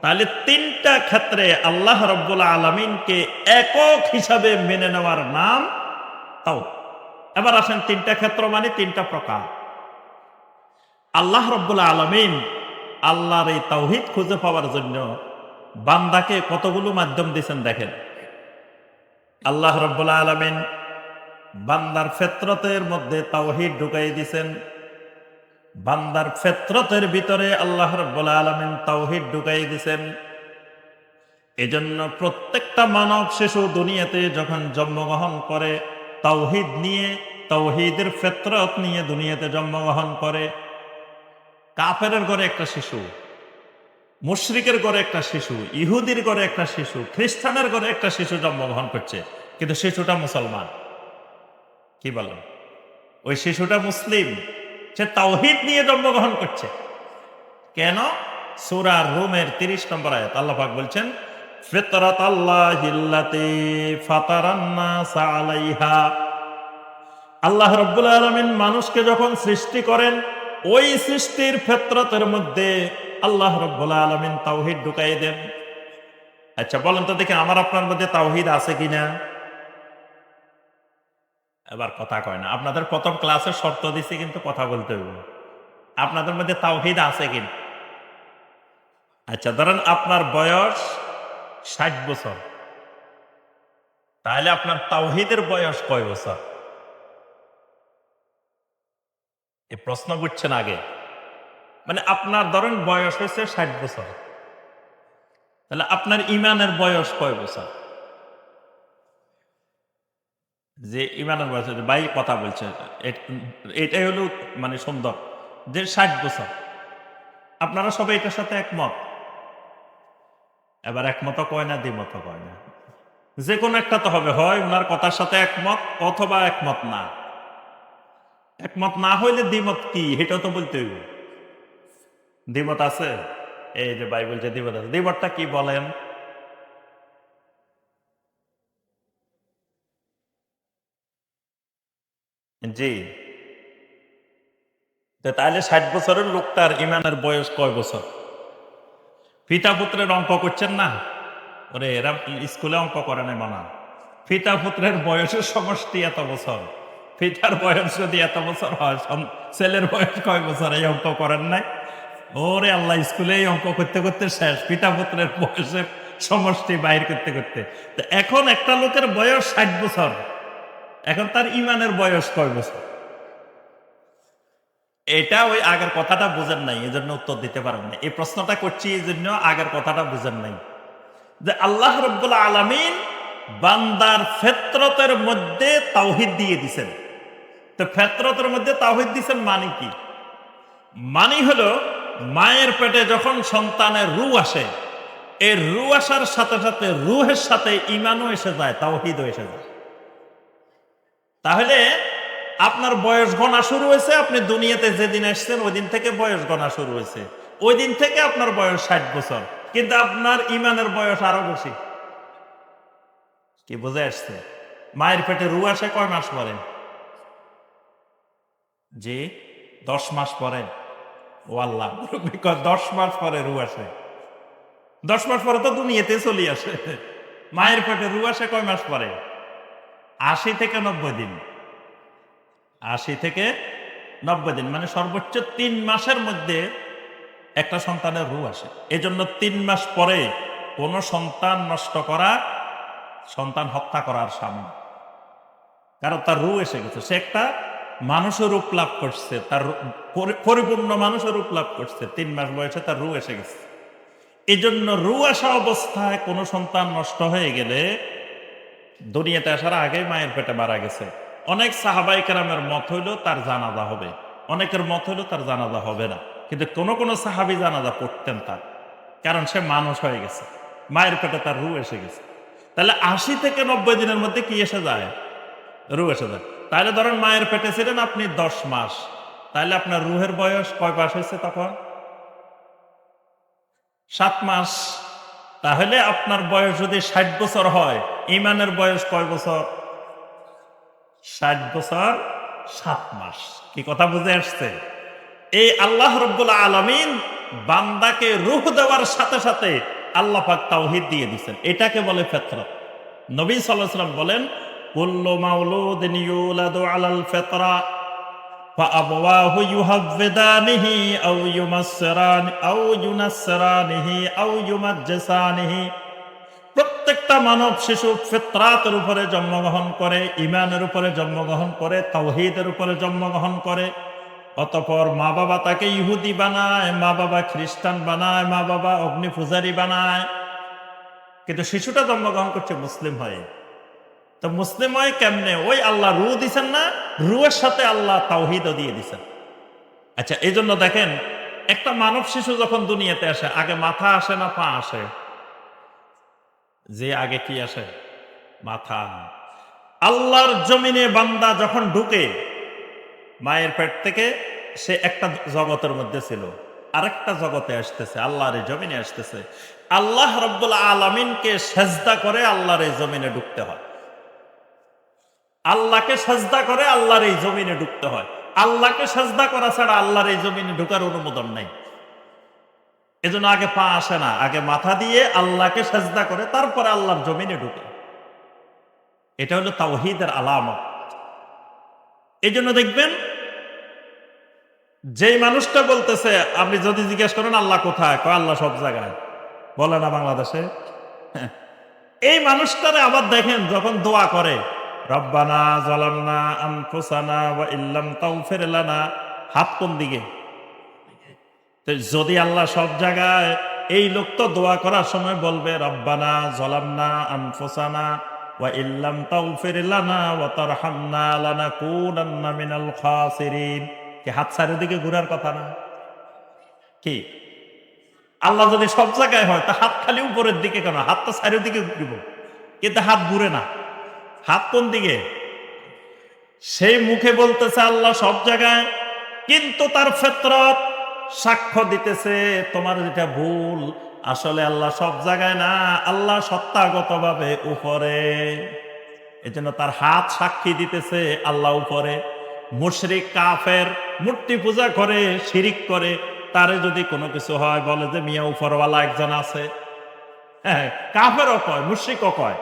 তাহলে তিনটা ক্ষেত্রে আল্লাহ রাব্বুল আলামিনকে একক হিসাবে মেনে নেওয়ার নাম তাওহীদ। এবার আসেন তিনটা ক্ষেত্র মানে তিনটা প্রকার। আল্লাহ রাব্বুল আলামিন আল্লাহর এই তাওহীদ খুঁজে পাওয়ার জন্য বান্দাকে কতগুলো মাধ্যম দিয়েছেন দেখেন। আল্লাহ রাব্বুল আলামিন বান্দার ফিতরতের মধ্যে তাওহীদ ঢুকাই দিয়েছেন। বান্দার ফিতরতের ভিতরে আল্লাহ রাব্বুল আলামিন তাওহীদ ঢুকাই দিয়েছেন। এজন্য প্রত্যেকটা মানব শিশু দুনিয়াতে যখন জন্মগ্রহণ করে তাওহীদ নিয়ে, তাওহীদের ফিতরত নিয়ে দুনিয়াতে জন্মগ্রহণ করে। কাফেরের ঘরে একটা শিশু, মুশরিকের ঘরে একটা শিশু, ইহুদির ঘরে একটা শিশু, খ্রিস্টানের ঘরে একটা শিশু জন্মগ্রহণ করছে, কিন্তু শিশুটা মুসলমান। কি বলেন? ওই শিশুটা মুসলিম, সে তাওহীদ নিয়ে জন্মগ্রহণ করছে। কেন? সূরা রুমের 30 নম্বর আয়াত আল্লাহ পাক বলছেন ফিতরাতাল্লাহিল্লাতী ফাতারান নাস আলাইহা। আল্লাহ রাব্বুল আলামিন মানুষকে যখন সৃষ্টি করেন ওই সৃষ্টির ফিতরতের মধ্যে আল্লাহ রাব্বুল আলামিন তাওহীদ ঢুকাই দেন। আচ্ছা বলেন তো দেখি আমার আপনার মধ্যে তাওহীদ আছে কিনা? এবার কথা কয় না। আপনাদের প্রথম ক্লাসের শর্ত দিছি কিন্তু কথা বলতে হইব। আপনাদের মধ্যে তাওহীদ আছে কিনা? আচ্ছা ধরেন আপনার বয়স ৬০ বছর, তাহলে আপনার তাওহীদের বয়স কয় বছর? এই প্রশ্ন বুঝছেন আগে? মানে আপনার ধরেন বয়স হয়েছে ৬০ বছর, তাহলে আপনার ইমানের বয়স কয় বছর? যে ইমানের বয়স হচ্ছে, ভাই কথা বলছে, এটাই হলো মানে সুন্দর যে ৬০ বছর। আপনারা সবাই এটার সাথে একমত? এবার একমত কয় না, দ্বিমত কয় না, যে কোনো একটা তো হবে, হয় উনার কথার সাথে একমত অথবা একমত না। একমত না হইলে দ্বিমত কি সেটাও তো বলতে হইব। দ্বিমত আছে? এই যে ভাই বলছে দ্বিমত আছে, দ্বিমতটা কি বলেন? জি। তো তাহলে ৬০ বছরের লোকটার ইমানের বয়স কয় বছর? পিতা পুত্রের অঙ্ক করছেন না? ওরে এরা স্কুলে অঙ্ক করে নাই মানা। পিতা পুত্রের বয়সের সমষ্টি এত বছর। পিতার বয়স যদি এত বছর হয়, ছেলের বয়স কয় বছর? এই অঙ্ক করেন নাই? ওরে আল্লাহ, স্কুলে এই অঙ্ক করতে করতে শেষ, পিতা পুত্রের বয়সের সমষ্টি বাইর করতে করতে। তো এখন একটা লোকের বয়স ৬০ বছর, এখন তার ইমানের বয়স কয় বছর? এটা ওই আগের কথাটা বুঝেন নাই, এই জন্য উত্তর দিতে পারেন না। এই প্রশ্নটা করছি এই জন্য আগের কথাটা বুঝেন নাই, যে আল্লাহ রাব্বুল আলামিন বান্দার ফেতরতের মধ্যে তাওহীদ দিয়ে দিছেন। তো ফেতরতের মধ্যে তাওহীদ দিছেন মানে কি? মানে হলো মায়ের পেটে যখন সন্তানের রূহ আসে, এই রূহ আসার সাথে সাথে রূহের সাথে ঈমানও এসে যায়, তাওহীদও এসে যায়। তাহলে আপনার বয়স গণা শুরু হয়েছে, আপনি দুনিয়াতে যেদিন আসছেন ওই দিন থেকে বয়স গণা শুরু হয়েছে, ওই দিন থেকে আপনার বয়স ৬০ বছর, কিন্তু আপনার ইমানের বয়স আরো বেশি। কি বুঝে আসছে? মায়ের পেটে রু আসে কয় মাস পরে? জি, ১০ মাস পরে। ও আল্লাহ, ১০ মাস পরে রু আসে। ১০ মাস পরে তো দুনিয়াতে চলে আসে। মায়ের পেটে রু আসে কয় মাস পরে? ৮০ থেকে ৯০ দিন। ৮০ থেকে ৯০ দিন, মানে সর্বোচ্চ ৩ মাসের মধ্যে একটা সন্তানের রু আসে। এজন্য ৩ মাস পরে কোন সন্তান নষ্ট করা, সন্তান হত্যা করার সামিল। কারণ তার রু এসে গেছে, সে একটা মানুষের রূপ লাভ করছে, তার পরিপূর্ণ মানুষের রূপ লাভ করছে, ৩ মাস বয়সে তার রু এসে গেছে। এই জন্য রু আসা অবস্থায় কোন সন্তান নষ্ট হয়ে গেলে দুনিয়াতে আসার আগে মায়ের পেটে মারা গেছে। অনেক সাহাবায়ে কেরামের মত হইল তার জানাজা হবে, অনেকের মত হইল তার জানাজা হবে না, কিন্তু কোন কোন সাহাবী জানাজা পড়তেন তার, কারণ সে মানুষ হয়ে গেছে, মায়ের পেটে তার রু এসে গেছে। তাহলে ৮০ থেকে ৯০ দিনের মধ্যে কি এসে যায়? রু এসে যায়। তাহলে ধরেন মায়ের পেটে ছিলেন আপনি ১০ মাস, তাহলে আপনার রুহের বয়স কয় মাস হয়েছে তখন? ৭ মাস। তাহলে আপনার বয়স যদি ৬০ বছর হয়, ইমানের বয়স কয় বছর? ৬০ বছর ৭ মাস। কি কথা বুঝে আসছে? এই আল্লাহ রাব্বুল আলামিন বান্দাকে রূহ দেওয়ার সাথে সাথে আল্লাহ পাক তাওহীদ দিয়ে দিয়েছেন, এটাকে বলে ফিতরত। নবী সাল্লাল্লাহু আলাইহি ওয়াসাল্লাম বলেন, কুল্লু মাউলুদিন ইউলাদু আলাল ফিতরা ফাআবওয়াহু ইউহাব্বিদানিহি আও ইউনাসসিরানিহি আও ইউমাজ্জিসানিহি। প্রত্যেকটা মানব শিশু ফিতরাতের উপরে জন্মগ্রহণ করে, ঈমানের উপরে জন্মগ্রহণ করে, তাওহীদের উপরে জন্মগ্রহণ করে। অতঃপর মা বাবা তাকে ইহুদি বানায়, মা বাবা খ্রিস্টান বানায়, মা বাবা অগ্নি পূজারী বানায়, কিন্তু শিশুটা জন্মগ্রহণ করছে মুসলিম হয়ে। তো মুসলিম হয় কেমনে? ওই আল্লাহ রূহ দিছেন না, রূহের সাথে আল্লাহ তাওহীদও দিয়ে দিছেন। আচ্ছা, এই জন্য দেখেন, একটা মানব শিশু যখন দুনিয়াতে আসে, আগে মাথা আসে না পা আসে? যে আগে কি আসে? মাথা। আল্লাহর জমিনে বান্দা যখন ঢুকে মায়ের পেট থেকে, সে একটা জগতের মধ্যে ছিল, আরেকটা জগতে আসতেছে, আল্লাহর এই জমিনে আসতেছে। আল্লাহ রাব্বুল আলামিনকে সেজদা করে আল্লাহর এই জমিনে ঢুকতে হয়। আল্লাহকে সেজদা করে আল্লাহর এই জমিনে ঢুকতে হয়। আল্লাহকে সেজদা করা ছাড়া আল্লাহর এই জমিনে ঢুকার অনুমোদন নাই। এজন্য আগে পা আসে না, আগে মাথা দিয়ে আল্লাহকে সেজদা করে তারপরে আল্লাহর জমিনে ঢুকে। এটা হলো তাওহীদের আলামত। এই জন্য দেখবেন যেই মানুষটা বলতেছে, আপনি যদি জিজ্ঞেস করেন আল্লাহ কোথায়, কয় আল্লাহ সব জায়গায়, বলে না বাংলাদেশে। এই মানুষটারে আবার দেখেন যখন দোয়া করে, রব্বানা যালামনা আনফুসানা ওয়া ইল্লাম তাগফির লানা, হাত কোন দিকে? তো যদি আল্লাহ সব জায়গায়, এই লোক তো দোয়া করার সময় বলবে রব্বানা যালামনা আনফুসানা ওয়া ইল্লাম তাগফির লানা ওয়া তারহামনা লানাকুনান্না মিনাল খাসিরিন। কি হাত চারিদিকে ঘোরার কথা না? কি আল্লাহ যদি সব জায়গায় হয় তা হাত খালি উপরের দিকে কেন? হাত তো চারিদিকে ঘুরিব, কিন্তু হাত ঘুরে না। হাত কোন দিকে? সেই মুখে বলতেছে আল্লাহ সব জায়গায়, কিন্তু তার ফিতরত সাক্ষ্য দিতেছে তোমার যেটা ভুল। আসলে আল্লাহ সব জায়গায় না, আল্লাহ সত্তাগতভাবে উপরে। এজন্য তার হাত সাক্ষী দিতেছে আল্লাহ উপরে। মুশরিক কাফের মূর্তি পূজা করে, শিরিক করে, তারে যদি কোনো কিছু হয় বলে যে মিয়া উপরওয়ালা একজন আছে। হ্যাঁ, কাফেরও কয়, মুশরিকও কয়।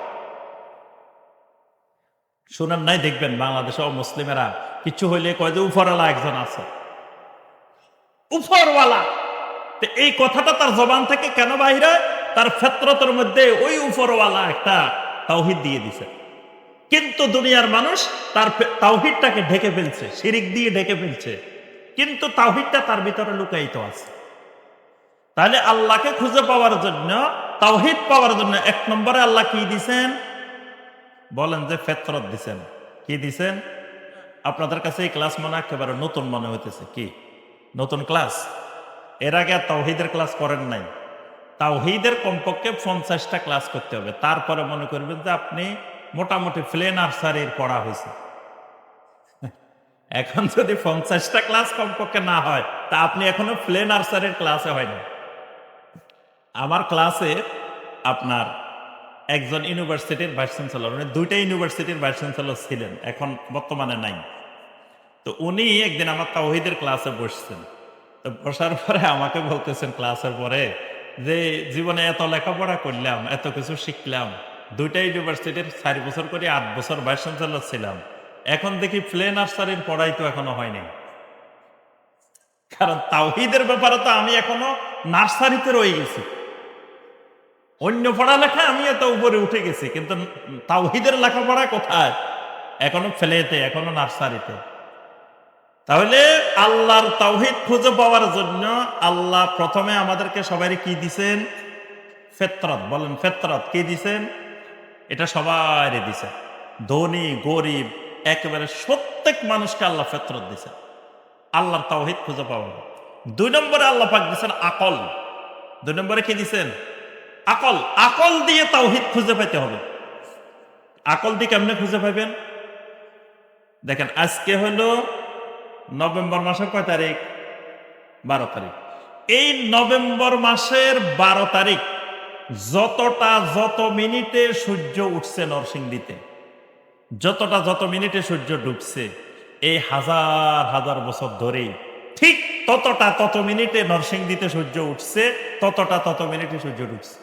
শুনেন নাই, দেখবেন বাংলাদেশে মুসলিমেরা কিছু হইলে কয় যে উপরওয়ালা একজন আছে, উপরওয়ালা। তো এই কথাটা তার জবান থেকে কেন বাইরে? তার ফিতরতের মধ্যে ওই উপরওয়ালা একটা তাওহীদ দিয়ে দিছে। কিন্তু দুনিয়ার মানুষ তার তাওহীদটাকে ঢেকে ফেলছে, শিরিক দিয়ে ঢেকে ফেলছে, কিন্তু তাওহীদটা তার ভিতরে লুকায়িত আছে। তাহলে আল্লাহকে খুঁজে পাওয়ার জন্য, তাওহীদ পাওয়ার জন্য এক নম্বরে আল্লাহ কি দিছেন? বলেন যে ফিতরত দিছেন। কি দিছেন? আপনাদের কাছে এই ক্লাস মনে একেবারে নতুন মনে হইতেছে। কি নতুন ক্লাস? এর আগে আর তাওহীদের ক্লাস করেন নাই। তাওহীদের কমপক্ষে 50টা ক্লাস করতে হবে, তারপরে মনে করবেন যে আপনি মোটামুটি প্লে নার্সারির পড়া হয়েছে। এখন যদি 50টা ক্লাস কমপক্ষে না হয়, তা আপনি এখনো প্লে নার্সারির ক্লাসে হয়নি। আমার ক্লাসে আপনার একজন ইউনিভার্সিটির ভাইস চ্যান্সেলর, উনি 2টা ইউনিভার্সিটির ভাইস চ্যান্সেলর ছিলেন, এখন বর্তমানে নাই। তো উনি একদিন আমার তাওহীদের ক্লাসে বসছেন। তো বসার পরে আমাকে বলতেছেন ক্লাসের পরে যে জীবনে এত লেখাপড়া করলাম, এত কিছু শিখলাম, 2টা ইউনিভার্সিটির 4 বছর করে 8 বছর ভাইস চ্যান্সেলর ছিলাম, এখন দেখি প্লে নার্সারির পড়াই তো এখনো হয়নি। কারণ তাওহীদের ব্যাপারে তো আমি এখনো নার্সারিতে রয়ে গেছি। অন্য পড়ালেখা আমি এত উপরে উঠে গেছি, কিন্তু তাওহীদের লেখাপড়া কোথায়? এখনো ফেলেতে, এখনো নার্সারিতে। তাহলে আল্লাহর তাওহীদ খুঁজে পাওয়ার জন্য আল্লাহ প্রথমে আমাদেরকে সবাই কি দিছেন? ফিতরত। বলেন ফিতরত কি দিছেন? এটা সবাই দিছে, ধনী গরিব একেবারে প্রত্যেক মানুষকে আল্লাহ ফিতরত দিছে আল্লাহর তাওহীদ খুঁজে পাওয়ার। 2 নম্বরে আল্লাহ পাক দিছেন আকল। 2 নম্বরে কি দিছেন? আকল। আকল দিয়ে তাওহীদ খুঁজে পাইতে হবে। আকল দিয়ে কেমনে খুঁজে পাইবেন? দেখেন, আজকে হলো নভেম্বর মাসের কয় তারিখ? 12 তারিখ। এই নভেম্বর মাসের 12 তারিখ যত মিনিটে সূর্য উঠছে নরসিংদীতে, যত মিনিটে সূর্য ডুবছে, এই হাজার হাজার বছর ধরেই ঠিক তত মিনিটে নরসিংদীতে সূর্য উঠছে, তত মিনিটে সূর্য ডুবছে।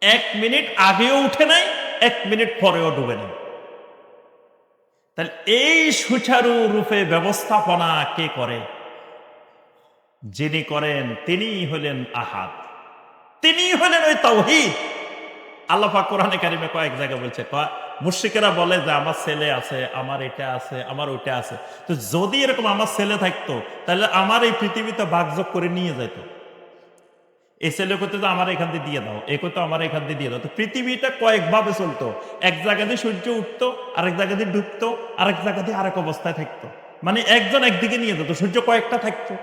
1 মিনিট আগেও উঠে নাই, 1 মিনিট পরেও ডুবে নাই। তাহলে এই সুচারু রূপে ব্যবস্থাপনা কে করে? যিনি করেন তিনি হলেন আহাদ, তিনি হলেন ওই তাওহীদ। আল্লাহ পাক কোরআনে কারিমে কয়েক জায়গায় বলছে, মুশরিকেরা বলে যে আমার ছেলে আছে, আমার এটা আছে, আমার ওইটা আছে। তো যদি এরকম আমার ছেলে থাকতো, তাহলে আমার এই পৃথিবীতে ভাগযোগ করে নিয়ে যেত। এই ছেলে করতে তো আমার এখান দিয়ে দাও, এ করতে আমার এখান দিয়ে দাও। তো পৃথিবীটা কয়েকভাবে চলতো। এক জায়গা দিয়ে সূর্য উঠতো, আরেক জায়গা দিয়ে ডুবতো, আরেক জায়গা দিয়ে আরেক অবস্থায় থাকতো। মানে একজন একদিকে নিয়ে যেত, সূর্য কয়েকটা থাকতো।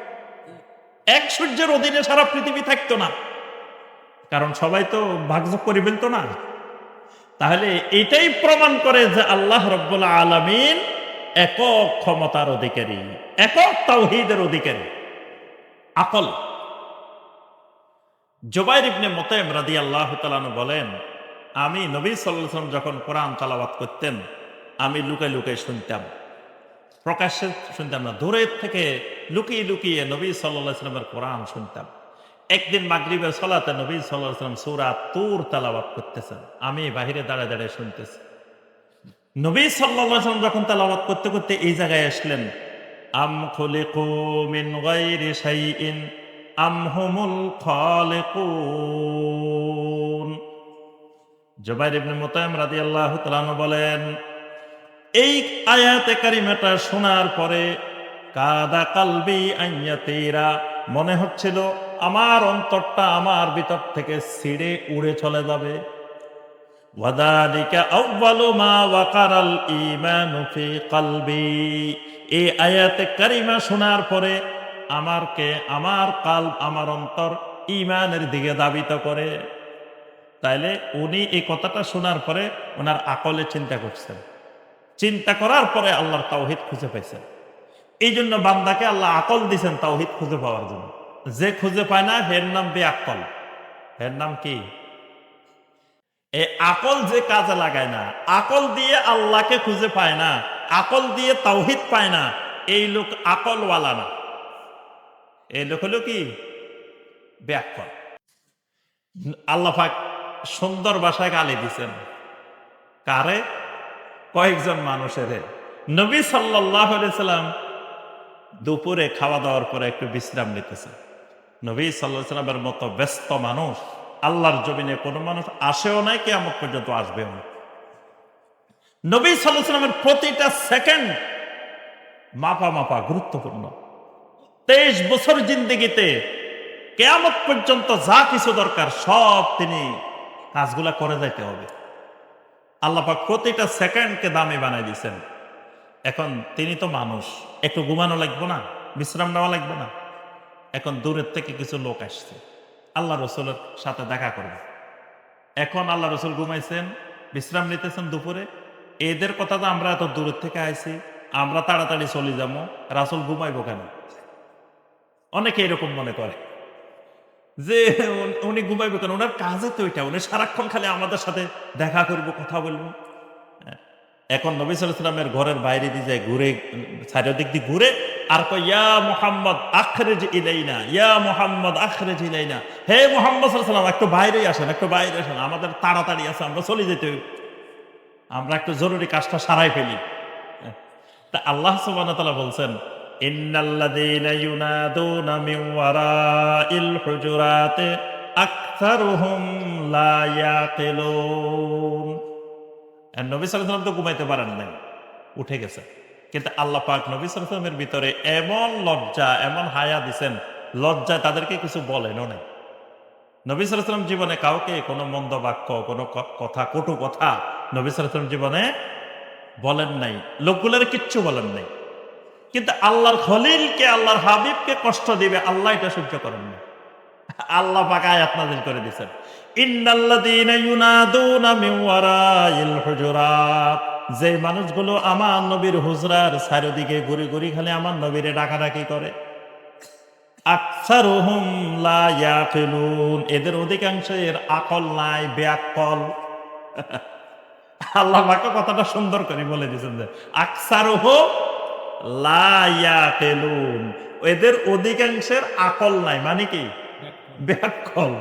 এক সূর্যের অধীনে সারা পৃথিবী থাকতো না, কারণ সবাই তো ভাগযোগ করে ফেলতো না। তাহলে এটাই প্রমাণ করে যে আল্লাহ রাব্বুল আলামিন একক ক্ষমতার অধিকারী, একক তাওহীদের অধিকারী। আকল। জুবাইর ইবনে মুতাইম রাদিয়াল্লাহু তাআলা আনহু বলেন, আমি নবী সাল্লাল্লাহু আলাইহি ওয়াসাল্লাম যখন কোরআন তেলাওয়াত করতেন, আমি লুকায় লুকায় শুনতাম, প্রকাশ্যে শুনতাম না, দূরের থেকে লুকিয়ে লুকিয়ে নবী সাল্লাল্লাহু আলাইহি ওয়াসাল্লামের কোরআন শুনতাম। একদিন মাগরিবের সালাতে নবী সাল্লাল্লাহু আলাইহি ওয়াসাল্লাম সূরা তুর তেলাওয়াত করতেছেন, আমি বাহিরে দাঁড়ায় দাঁড়ায় শুনতেছি। নবী সাল্লাল্লাহু আলাইহি ওয়াসাল্লাম যখন তেলাওয়াত করতে করতে এই জায়গায় আসলেন, আম খুলিকু মিন গায়রি শাইইন আম হুমুল খালিকুন। জুবাইর ইবনে মুতাইম রাদিয়াল্লাহু তাআলা আনহু বলেন, এই আয়াতে কারিমাটা শোনার পরে কাদা কালবি আইয়াতিরা, মনে হচ্ছিল আমার অন্তরটা আমার ভিতর থেকে ছিঁড়ে উড়ে চলে যাবে। ওয়াদালিকা আউয়ালু মা ওয়াকারাল ঈমানু ফি কলবি। এই আয়াতে কারিমা শোনার পরে আমার কালব, আমার অন্তর ঈমানের দিকে ধাবিত করে। তাইলে উনি এই কথাটা শোনার পরে ওনার আকলে চিন্তা করছেন, চিন্তা করার পরে আল্লাহর তাওহীদ খুঁজে পাইছেন। এই জন্য বান্দাকে আল্লাহ আকল দিয়েছেন তাওহীদ খুঁজে পাওয়ার জন্য। যে খুঁজে পায় না হের নাম বেআক্কল। হের নাম কি? এই আকল যে কাজে লাগায় না, আকল দিয়ে আল্লাহকে খুঁজে পায় না, আকল দিয়ে তাওহীদ পায় না, এই লোক আকলওয়ালা না। এই লোক হলো কি? বেআক্কল। আল্লাহ পাক সুন্দর ভাষায় গালি দিছেন। কারে? কয়েকজন মানুষের। নবী সাল্লাল্লাহু আলাইহি সাল্লাম দুপুরে খাওয়া দাওয়ার পরে একটু বিশ্রাম নিতেছেন। নবী সাল্লাল্লাহু আলাইহি সাল্লামের মতো ব্যস্ত মানুষ আল্লাহর জমিনে কোনো মানুষ আসেও নাই, কিয়ামত পর্যন্ত আসবেও না। নবী সাল্লাল্লাহু আলাইহি সাল্লামের প্রতিটা সেকেন্ড মাপা মাপা গুরুত্বপূর্ণ। 23 বছর জিন্দেগিতে কিয়ামত পর্যন্ত যা কিছু দরকার সব তিনি কাজগুলা করে যাইতে হবে। আল্লাহ পাক প্রতিটা সেকেন্ডকে দামি বানাই দিয়েছেন। এখন তিনি তো মানুষ, একটু ঘুমানো লাগবে না, বিশ্রাম নেওয়া লাগবে না? এখন দূরের থেকে কিছু লোক আসছে আল্লাহ রসুলের সাথে দেখা করবে। এখন আল্লাহ রসুল ঘুমাইছেন, বিশ্রাম নিতেছেন দুপুরে। এদের কথা তো আমরা এত দূরের থেকে আইছি, আমরা তাড়াতাড়ি চলে যাবো, রাসুল ঘুমাইবো কেন? অনেকে এরকম মনে করে যে উনি ঘুমাইবো কেন, ওনার কাজে তো এটা, উনি সারাক্ষণ খালি আমাদের সাথে দেখা করবো, কথা বলবো। এখন নবী সাল্লাল্লাহু আলাইহি ওয়াসাল্লামের ঘরের বাইরে দিয়ে যায়, ঘুরে চারিদিক দিয়ে ঘুরে আর কয়, ইয়া মুহাম্মদ আখরিজ ইলাইনা, ইয়া মুহাম্মদ আখরিজ ইলাইনা। হে মুহাম্মদ সাল্লাল্লাহু আলাইহি ওয়াসাল্লাম, একটু বাইরে আসেন, একটু বাইরে আসেন, আমাদের তাড়াতাড়ি আছে, আমরা চলে যেতে হবে, আমরা একটু জরুরি কাজটা সারাই ফেলি। তা আল্লাহ সুবহানাহু ওয়া তাআলা বলছেন, ইন্নাল্লাযীনা ইউনাদুনা মিন ওয়ারাইল হুজুরাতি আকসারুহুম লা ইয়াকিলুন। নবী সাল্লাল্লাহু আলাইহি ওয়াসাল্লাম তো ঘুমাইতে পারেন নাই, উঠে গেছে। কিন্তু আল্লাহ পাক নবী সাল্লাল্লাহু আলাইহি ওয়াসাল্লামের ভিতরে এমন লজ্জা, এমন হায়া দিছেন, লজ্জায় তাদেরকে কিছু বলেনও নাই। নবী সাল্লাল্লাহু আলাইহি ওয়াসাল্লাম জীবনে কাউকে কোনো মন্দ বাক্য, কোনো কথা, কটু কথা নবী সাল্লাল্লাহু আলাইহি ওয়াসাল্লাম জীবনে বলেন নাই, লোকগুলোর কিচ্ছু বলেন নাই। কিন্তু আল্লাহর খলিলকে, আল্লাহর হাবিবকে কষ্ট দিবে, আল্লাহ এটা সহ্য করেন না। আল্লাহ পাক আয়াত নাযিল করে দিয়েছেন, ইন্নাল্লাযীনা ইউনাদুনা মিন ওয়ারাইল হুজুরাত। যে মানুষগুলো আমার নবীর হুজরার চারিদিকে ঘুরে ঘুরে খালি আমার নবীরে ডাকাডাকি করে, আকসারুহুম লা ইয়াকিলুন, এদের অধিকাংশের আকল নাই, বেআক্কল। আল্লাহ পাক কথাটা সুন্দর করে বলে দিয়েছেন যে আকসারুহুম লা ইয়াকিলুন, এদের অধিকাংশের আকল নাই, মানে কি? বেআক্কল।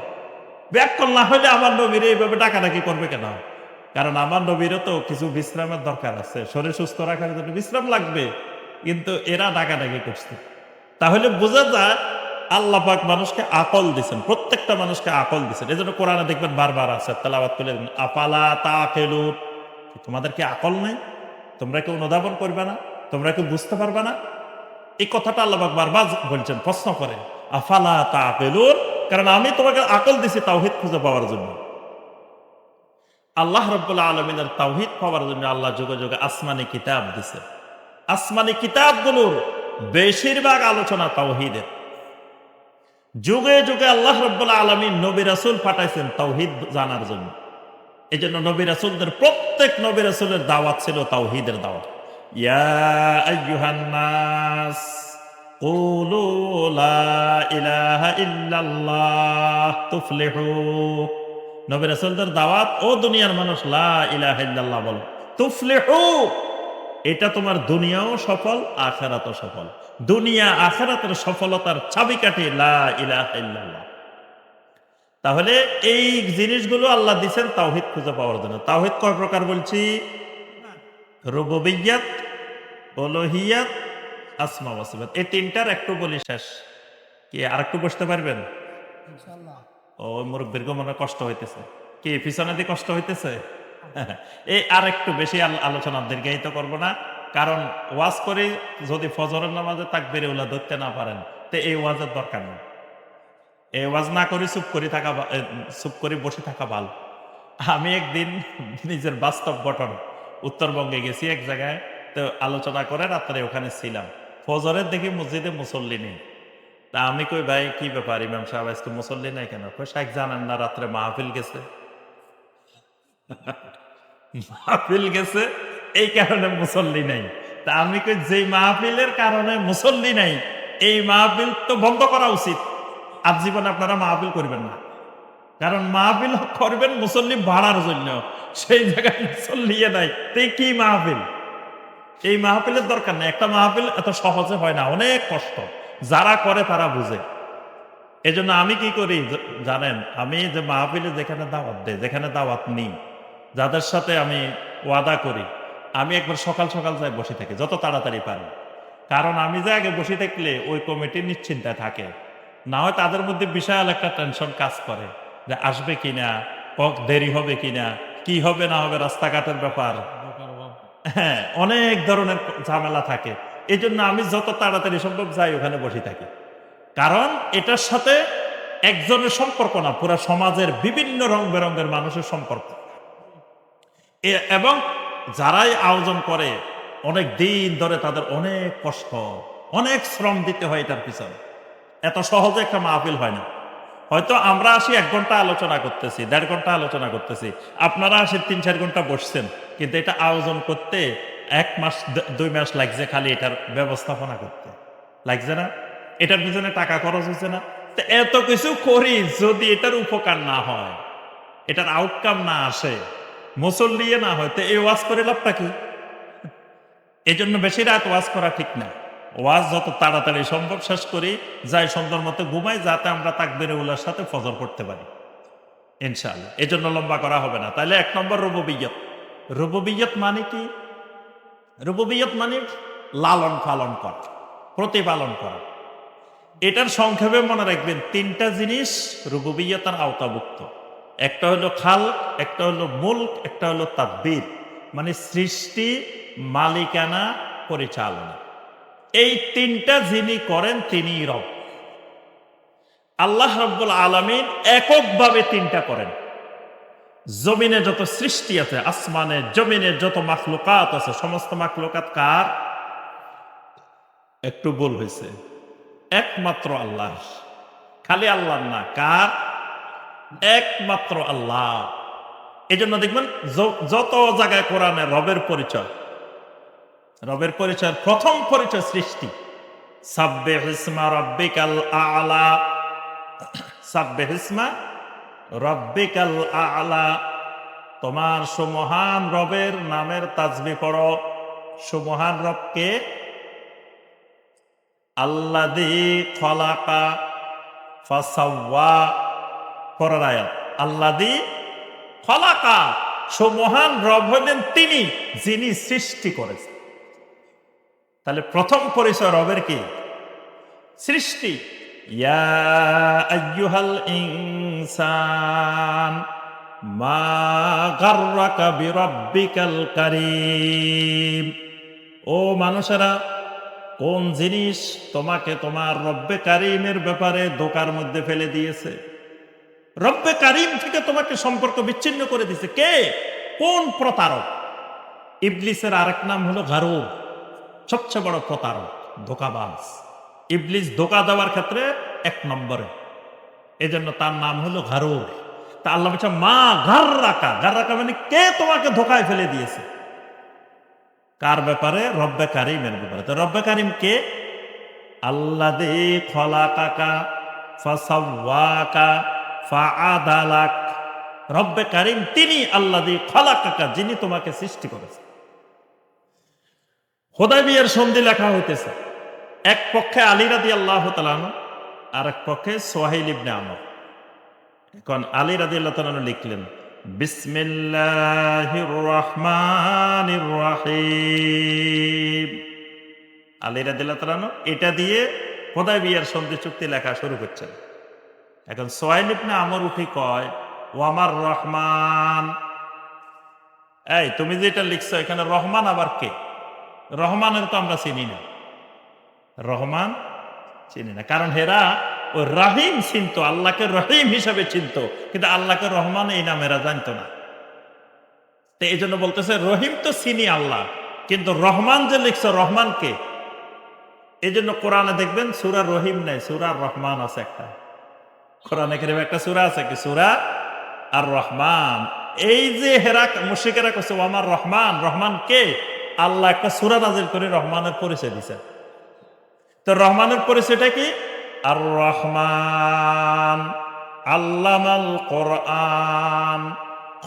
বেআক্কল না হলে আমার নবীর এইভাবে ডাকাডাকি করবে কেন? কারণ আমার নবীরও তো কিছু বিশ্রামের দরকার আছে, শরীর সুস্থ রাখার জন্য বিশ্রাম লাগবে, কিন্তু এরা ডাকাডাকি করছে। তাহলে বোঝা যায় আল্লাহ পাক মানুষকে আকল দিচ্ছেন, প্রত্যেকটা মানুষকে আকল দিচ্ছেন। এই জন্য কোরআনে দেখবেন বারবার আছে, তেলাওয়াত করে, আফালা তাকিলুন, তোমাদের কি আকল নাই? তোমরা কি অনুধাবন করবে না? তোমরা কি বুঝতে পারবে না? এই কথাটা আল্লাহ পাক বারবার বলছেন, প্রশ্ন করে, আফালা তাকিলুন, কারণ আমি তোমাকে আকল দিছি তাওহীদ খুঁজে পাওয়ার জন্য। আল্লাহ রাব্বুল আলামিনের তাওহীদ পাওয়ার জন্য আল্লাহ যুগে যুগে আসমানি কিতাব দিছে। আসমানি কিতাবগুলোর বেশিরভাগ আলোচনা তাওহীদের। যুগে যুগে আল্লাহ রাব্বুল আলামিন নবী রাসূল পাঠাইছেন তাওহীদ জানার জন্য। এজন্য নবী রাসূলদের, প্রত্যেক নবী রাসূলের দাওয়াত ছিল তাওহীদের দাওয়াত। ইয়া আইয়ুহান নাস কুলু লা ইলাহা ইল্লাল্লাহ তুফলিহু। নবী রাসূলদের দাওয়াত, ও দুনিয়ার মানুষ, লা ইলাহা ইল্লাল্লাহ বলো, তুফলিহু, এটা তোমার দুনিয়াও সফল, আখিরাতও সফল। দুনিয়া আখিরাতের সফলতার চাবিকাঠি লা ইলাহা ইল্লাল্লাহ। তাহলে এই জিনিসগুলো আল্লাহ দিচ্ছেন তাওহীদ খুঁজে পাওয়ার জন্য। তাওহীদ কয় প্রকার বলছি? রুবুবিয়্যাত, উলুহিয়্যাত, আসমা ওয়া সিফাত। এই তিনটার একটু বলি শেষ। কি আর একটু বসতে পারবেন? ইনশাআল্লাহ। ও মুরব্বীর মনে কষ্ট হইতেছে। কি পিছনে দিয়ে কষ্ট হইতেছে? এই আর একটু বেশি আলোচনা দীর্ঘায়িত করব না। কারণ ওয়াজ করে যদি ফজরের নামাজে তাকবীরে উলা ধরতে না পারেন, তো এই ওয়াজের দরকার নেই। এই ওয়াজ না করে চুপ করে বসে থাকা ভালো। আমি একদিন নিজের বাস্তব ঘটনা, উত্তরবঙ্গে গেছি এক জায়গায়, তো আলোচনা করে রাত্রে ওখানে ছিলাম। ফজরের দেখি মসজিদে মুসল্লি নেই। তা আমি কই, ভাই কি ব্যাপার ইমাম সাহেব আজকে মুসল্লি নাই কেন? কই শাইখ জানেন না রাত্রে মাহফিল গেছে। মাহফিল গেছে এই কারণে মুসল্লি নাই। তা আমি কই, যেই মাহফিলের কারণে মুসল্লি নাই এই মাহফিল তো বন্ধ করা উচিত। আজীবন আপনারা মাহফিল করবেন না। কারণ মাহফিল করবেন মুসল্লি ভাড়ার জন্য, সেই জায়গায় মুসল্লি নাই, তো কি মাহফিল? এই মাহফিলের দরকার নেই। একটা মাহফিল এত সহজে হয় না, অনেক কষ্ট। যারা করে তারা বুঝে। এজন্য আমি কি করি জানেন? আমি যে মাহফিলে যেখানে দাওয়াত দেয়, যেখানে দাওয়াত নিই, যাদের সাথে আমি ওয়াদা করি, আমি একবার সকাল সকাল যাই বসে থাকি যত তাড়াতাড়ি পারি। কারণ আমি যে আগে বসে থাকলে ওই কমিটি নিশ্চিন্তায় থাকে। না হয় তাদের মধ্যে বিশাল একটা টেনশন কাজ করে যে আসবে কিনা, দেরি হবে কিনা, কি হবে না হবে, রাস্তাঘাটের ব্যাপার, হ্যাঁ, অনেক ধরনের ঝামেলা থাকে। এই জন্য আমি যত তাড়াতাড়ি সম্ভব যাই ওখানে বসে থাকি। কারণ এটার সাথে একজনের সম্পর্ক না, পুরো সমাজের বিভিন্ন রং বেরঙের মানুষের সম্পর্ক। এবং যারাই আয়োজন করে অনেক দিন ধরে তাদের অনেক কষ্ট, অনেক শ্রম দিতে হয় এটার পিছনে। এত সহজে একটা মাহফিল হয় না। হয়তো আমরা আসি 1 ঘন্টা আলোচনা করতেছি, 1.5 ঘন্টা আলোচনা করতেছি, আপনারা আসি 3-4 ঘন্টা বসছেন, কিন্তু এটা আয়োজন করতে 1 মাস 2 মাস লাগছে খালি এটার ব্যবস্থাপনা করতে। লাগছে না? এটার পিছনে টাকা খরচ হচ্ছে না? তো এত কিছু করি, যদি এটার উপকার না হয়, এটার আউটকাম না আসে, মুসল্লি না হয়, তো এই ওয়াজ করে লাভটা কি? এই জন্য বেশি রাত ওয়াজ করা ঠিক না। ওয়াজ যত তাড়াতাড়ি সম্ভব শেষ করি, যাই সুন্দর মতো ঘুমাই, যাতে আমরা তাকবীরে উলার সাথে ফজর পড়তে পারি ইনশাআল্লাহ। এই জন্য লম্বা করা হবে না। তাহলে 1 নম্বর রুবুবিয়্যাত। রুবুবিয়্যাত মানে কি? রুবুবিয়্যাত মানে লালন পালন করা, প্রতিপালন করা। এটার সংক্ষেপে মনে রাখবেন, 3টা জিনিস রুবুবিয়্যাতের আওতাভুক্ত। একটা হলো খালক, একটা হলো মুলক, একটা হলো তাদবীর, মানে সৃষ্টি, মালিকানা, পরিচালনা। এই 3টা যিনি করেন তিনিই রব। আল্লাহ রাব্বুল আলামিন এককভাবে 3টা করেন। জমিনে যত সৃষ্টি আছে, আসমানে জমিনে যত মাখলুকাত আছে, সমস্ত মাখলুকাত কার? একটু ভুল হয়েছে, একমাত্র আল্লাহ। খালি আল্লাহ না, কার? একমাত্র আল্লাহ। এই জন্য দেখবেন যত জায়গায় কোরআনে রবের পরিচয়, রবের পরিচয়ের প্রথম পরিচয় সৃষ্টি। সাব্বিহ ইসমা রাব্বিকাল আ'লা, সাব্বিহ ইসমা রাব্বিকাল আ'লা, তোমার সুমহান রবের নামের তাসবিহ পড়ো। সুমহান রবকে? আল্লাযী খলাকা ফাসাওয়া, পরের আয়াত আল্লাযী খলাকা, সুমহান রব হলেন তিনি যিনি সৃষ্টি করেছেন। তাহলে প্রথম পরিচয় রবের কি? সৃষ্টি। ইয়া আইয়ুহাল ইনসান মা গাররাকা বিরাব্বিকাল কারীম, ও মানুষেরা, কোন জিনিস তোমাকে তোমার রব্বে কারীমের ব্যাপারে ধোঁকার মধ্যে ফেলে দিয়েছে? রব্বে কারীম থেকে তোমাকে সম্পর্ক বিচ্ছিন্ন করে দিয়েছে কে? কোন প্রতারক? ইবলিসের আরেক নাম হলো গারুর, সবচেয়ে বড় প্রতারক, ধোঁকাবাজ। ইবলিস ধোঁকা দেওয়ার ক্ষেত্রে 1 নম্বরে, এজন্য তার নাম হলো গারুর। তা আল্লাহ বলছে মা গাররাকা, গাররাকা মানে কে তোমাকে ধোঁকায় ফেলে দিয়েছে? কার ব্যাপারে? রব্বে কারীমের ব্যাপারে। তো রব্বে কারীম কে? আল্লাযী খলাকাকা ফাসাওয়াকা ফাআদালাক। রব্বে কারীম তিনি আল্লাযী খলাকাকা, যিনি তোমাকে সৃষ্টি করেছেন। হুদায়বিয়ার সন্ধি লেখা হইতেছে, এক পক্ষে আলী রাদিয়াল্লাহু তাআলা আনহু, আর এক পক্ষে সুহাইল ইবনে আমর। এখন আলী রাদিয়াল্লাহু তাআলা লিখলেন, বিসমিল্লাহির রহমানির রহিম। আলী রাদিয়াল্লাহু তাআলা আনহু এটা দিয়ে হুদায়বিয়ার সন্ধি চুক্তি লেখা শুরু করছেন। এখন সুহাইল ইবনে আমর উঠি কয়, ও আমার রহমান, এই তুমি যেটা লিখছো এখানে রহমান আবার কে? রহমানের তো আমরা চিনি না, রহমান চিনি না। কারণ হেরা ওই রাহিম চিনতো, আল্লাহকে রহিম হিসাবে চিনতো, কিন্তু আল্লাহকে রহমান এই নাম এরা জানতো না। তো এই জন্য বলতেছে রহিম তো চিনি আল্লাহ, কিন্তু রহমান যে লিখছো রহমান কে? এই জন্য কোরআনে দেখবেন সূরা রহিম নাই, সূরা রহমান আছে একটা। কোরআনে কারিমে একটা সূরা আছে কি? সূরা আর রহমান। এই যে হেরা মুশরিকেরা কইছে ও আমার রহমান, রহমান কে? আল্লাহ একটা সূরা নাযিল করে রহমানের পরিচয় দিয়েছে। তো রহমানের পরিচয়টা কি? আর রহমান আল্লামাল কোরআন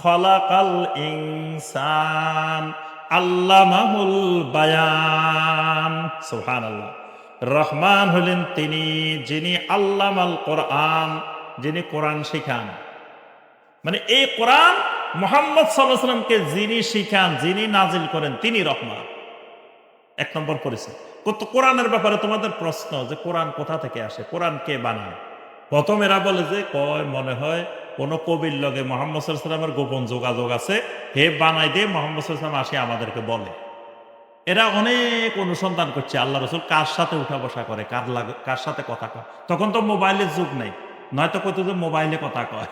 খলাকাল ইনসান আল্লামাহুল বায়ান। সুবহানাল্লাহ। রহমান হলেন তিনি যিনি আল্লামাল কোরআন, যিনি কোরআন শিখান। মানে এই কোরআন মুহাম্মদ সাল্লাল্লাহু আলাইহি ওয়াসাল্লামকে যিনি শিখান, যিনি নাজিল করেন, তিনি রহমান। এক নম্বর পরিচয়। কোরআনের ব্যাপারে তোমাদের প্রশ্ন যে কোরআন কোথা থেকে আসে, কোরআন কে বানায়? প্রথম এরা বলে যে কয় মনে হয় কোন কবির লগে মুহাম্মদ সাল্লাল্লাহু আলাইহি ওয়াসাল্লামের গোপন যোগাযোগ আছে, হে বানাই দিয়ে মুহাম্মদ সাল্লাল্লাহু আলাইহি ওয়াসাল্লাম আসে আমাদেরকে বলে। এরা অনেক অনুসন্ধান করছে আল্লাহ রাসূল কার সাথে উঠা বসা করে, কার সাথে কথা কয়। তখন তো মোবাইলের যুগ নেই, নয়তো কইতো যে মোবাইলে কথা কয়।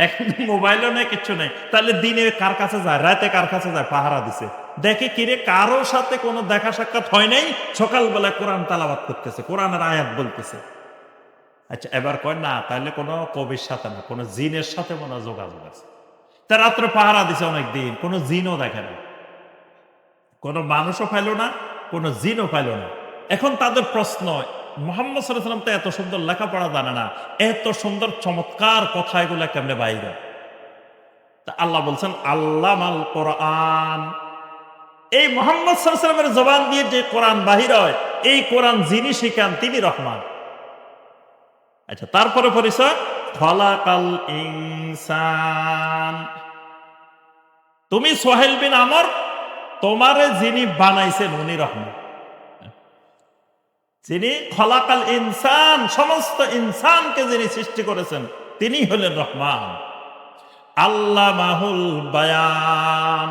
এখন মোবাইলও নেই, কিচ্ছু নেই। তাহলে দিনে কার কাছে যায়, রাতে কার কাছে যায়, পাহারা দিছে। দেখে কিরে কারোর সাথে কোনো দেখা সাক্ষাৎ হয় নাই, সকালবেলা কোরআন তালাওয়াত করতেছে, কোরআনের আয়াত বলতেছে। আচ্ছা এবার কয় না, তাহলে কোনো কবির সাথে না, কোনো জিনের সাথে মনে হয় যোগাযোগ আছে। তা রাত্রে পাহারা দিছে অনেক দিন, কোনো জিনও দেখে না, কোনো মানুষও পাইল না, কোনো জিনও পাইল না। এখন তাদের প্রশ্ন, মুহাম্মদ সাল্লাল্লাহু আলাইহি ওয়াসাল্লাম তো এত সুন্দর লেখাপড়া জানে না, এত সুন্দর চমৎকার কথা এগুলা কেমনে বাইরে? তা আল্লাহ বলছেন আল্লামাল কোরআন। এই মুহাম্মদ সাল্লাল্লাহু আলাইহি ওয়াসাল্লামের জবান দিয়ে যে কোরআন বাহির হয়, এই কোরআন যিনি শিখান তিনি রহমান। আচ্ছা তারপরে পরিচয় খলাকাল ইনসান। তুমি সোহেল বিন আমর, তোমারে যিনি বানাইছেন উনি রহমান। যিনি খলাকাল ইনসান, সমস্ত ইনসানকে যিনি সৃষ্টি করেছেন তিনি হলেন রহমান। আল্লামাহুল বায়ান,